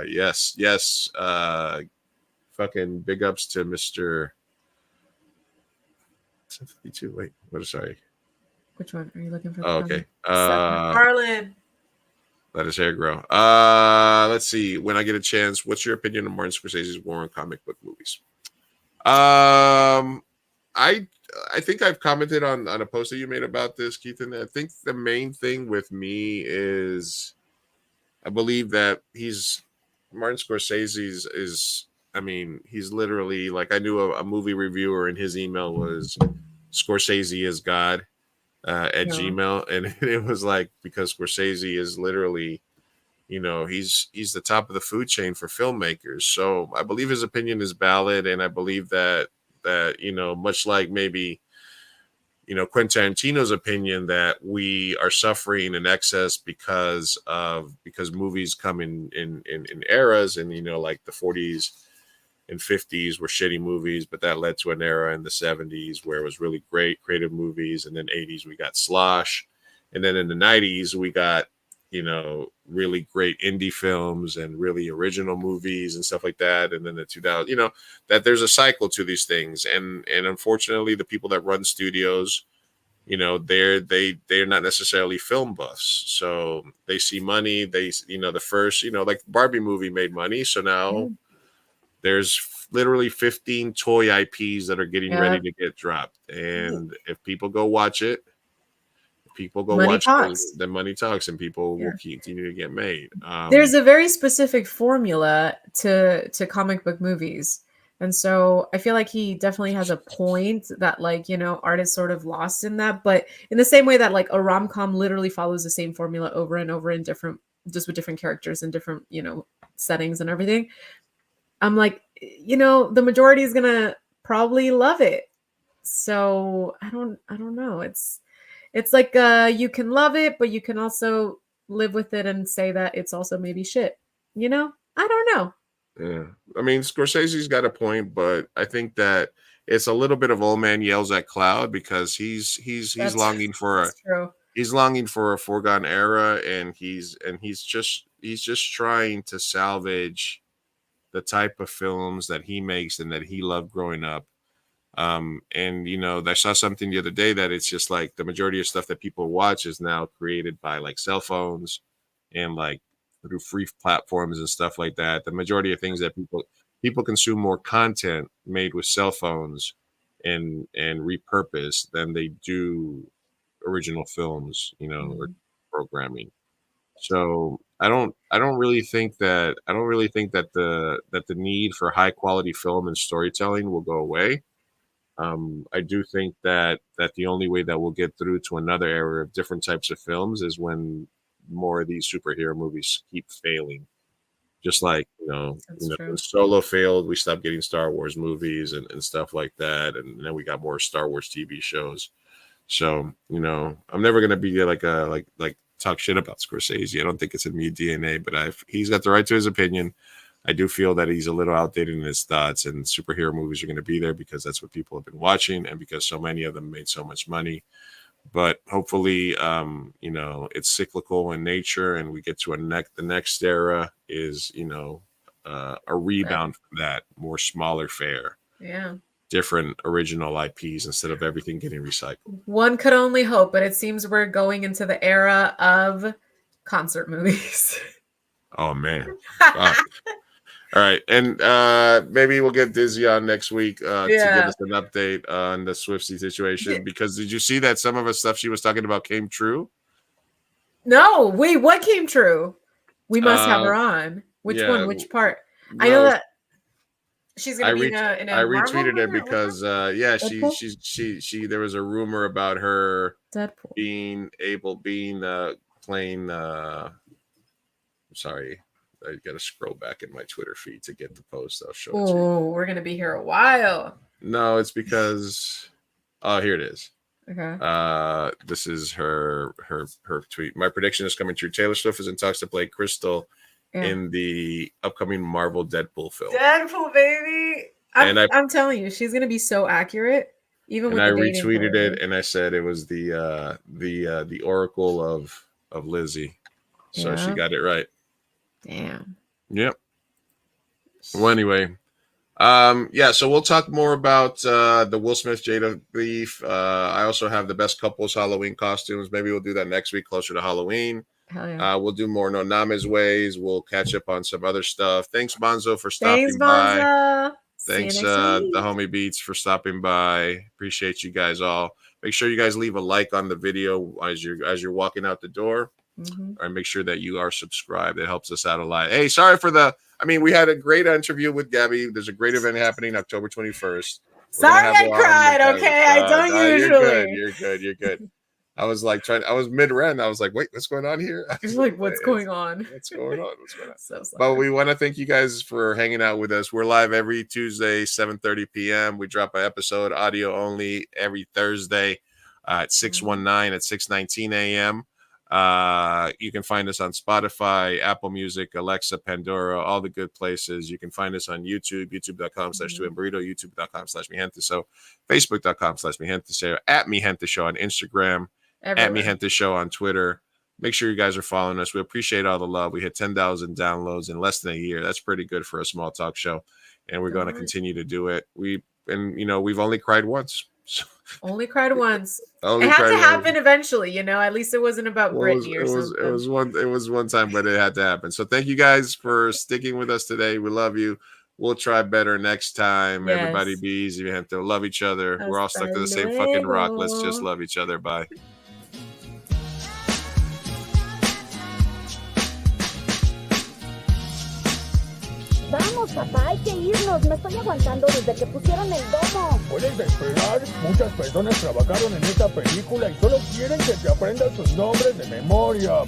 Yes. Fucking big ups to Mr. 52. Wait, what? Sorry. Which one are you looking for? Oh, okay. Harlan. Let his hair grow. Let's see. When I get a chance, what's your opinion on Martin Scorsese's war on comic book movies? I think I've commented on a post that you made about this, Keith. And I think the main thing with me is I believe that Martin Scorsese's is. I mean, he's literally like I knew a movie reviewer, and his email was Scorsese is God. At Gmail, and it was like because Scorsese is literally, he's the top of the food chain for filmmakers. So I believe his opinion is valid, and I believe that much like maybe Quentin Tarantino's opinion that we are suffering in excess because movies come in eras, and like the 40s and 50s were shitty movies, but that led to an era in the 70s where it was really great creative movies, and then 80s we got slosh, and then in the 90s we got really great indie films and really original movies and stuff like that, and then the 2000s, that there's a cycle to these things, and unfortunately the people that run studios, they're not necessarily film buffs, so they see money, the first like Barbie movie made money, so now there's literally 15 toy IPs that are getting ready to get dropped. And if people go watch it, then money talks, and people will continue to get made. There's a very specific formula to comic book movies. And so I feel like he definitely has a point that art is sort of lost in that. But in the same way that like a rom-com literally follows the same formula over and over in just with different characters and different, settings and everything. I'm like, the majority is gonna probably love it. So I don't know. It's like you can love it, but you can also live with it and say that it's also maybe shit. I don't know. Yeah, I mean, Scorsese's got a point, but I think that it's a little bit of old man yells at cloud, because he's longing for a foregone era, and he's just trying to salvage the type of films that he makes and that he loved growing up. And I saw something the other day that it's just like the majority of stuff that people watch is now created by like cell phones and like through free platforms and stuff like that. The majority of things that people consume more content made with cell phones and repurposed than they do original films, or programming. So I don't really think that the need for high quality film and storytelling will go away. I do think that the only way that we'll get through to another era of different types of films is when more of these superhero movies keep failing. Just like when Solo failed, we stopped getting Star Wars movies and stuff like that, and then we got more Star Wars TV shows. So, you know, I'm never gonna be like talk shit about Scorsese. I don't think it's in me DNA, but he's got the right to his opinion. I do feel that he's a little outdated in his thoughts, and superhero movies are going to be there because that's what people have been watching, and because so many of them made so much money. But hopefully, you know, it's cyclical in nature, and we get to the next era is, you know, a rebound from that, more smaller fare. Yeah. Different original IPs instead of everything getting recycled. One could only hope, but it seems we're going into the era of concert movies. Oh man. Wow. All right, and maybe we'll get Dizzy on next week to give us an update on the Swiftie situation. Because did you see that some of the stuff she was talking about came true? No, wait, what came true? We must have her on. Which one? Which part? No, I know that she's gonna be in a I Marvel retweeted it movie because she there was a rumor about her Deadpool playing. Sorry. I got to scroll back in my Twitter feed to get the post. I'll show it to you. Oh, we're gonna be here a while. No, it's because here it is. Okay. This is her tweet. My prediction is coming true. Taylor Swift is in talks to play Crystal in the upcoming Marvel Deadpool film. Deadpool, baby. I'm telling you, she's gonna be so accurate. Even with I the dating retweeted pool. it and I said it was the Oracle of Lizzie. So she got it right. Damn. Yep. Well, anyway, so we'll talk more about the Will Smith Jada beef. I also have the best couples Halloween costumes. Maybe we'll do that next week, closer to Halloween. Hell yeah. We'll do more No Names Ways. We'll catch up on some other stuff. Thanks, Bonzo, for stopping Thanks, by. Bonzo. Thanks, See you next week. the Homie Beats, for stopping by. Appreciate you guys all. Make sure you guys leave a like on the video as you're walking out the door. Or make sure that you are subscribed. It helps us out a lot. Hey, sorry for we had a great interview with Gabby. There's a great event happening October 21st. Sorry I cried, okay? I don't usually. You're good. I was like I was mid-rent. I was like, wait, what's going on here? You're like, what's going on? What's going on? So sorry. But we want to thank you guys for hanging out with us. We're live every Tuesday, 7:30 p.m. We drop an episode, audio only, every Thursday at 6:19 at 6:19 a.m. You can find us on Spotify, Apple Music, Alexa, Pandora, all the good places. You can find us on YouTube, youtube.com/2burrito, youtube.com/migenteshow, facebook.com/migenteshow, at migenteshow on Instagram, at migenteshow on Twitter. Make sure you guys are following us. We appreciate all the love. We hit 10,000 downloads in less than a year. That's pretty good for a small talk show, and we're going to continue to do it. We've only cried once. Only cried once. Only it had cried to once. happen eventually, At least it wasn't about Britney or something. It was one time, but it had to happen. So thank you guys for sticking with us today. We love you. We'll try better next time. Yes. Everybody be easy. We have to love each other. We're all stuck to the same fucking rock. Let's just love each other. Bye. Vamos, papá, hay que irnos. Me estoy aguantando desde que pusieron el domo. Puedes esperar. Muchas personas trabajaron en esta película y solo quieren que te aprendas sus nombres de memoria.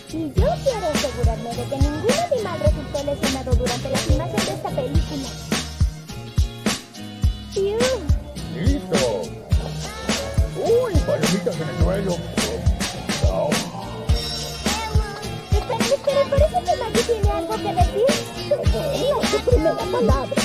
Y yo quiero asegurarme de que ningún animal resultó lesionado durante la filmación de esta película. ¡Listo! ¡Uy, palomitas en el suelo! Oh. Espera, parece que Maggie tiene algo que decir. Pero es su primera palabra.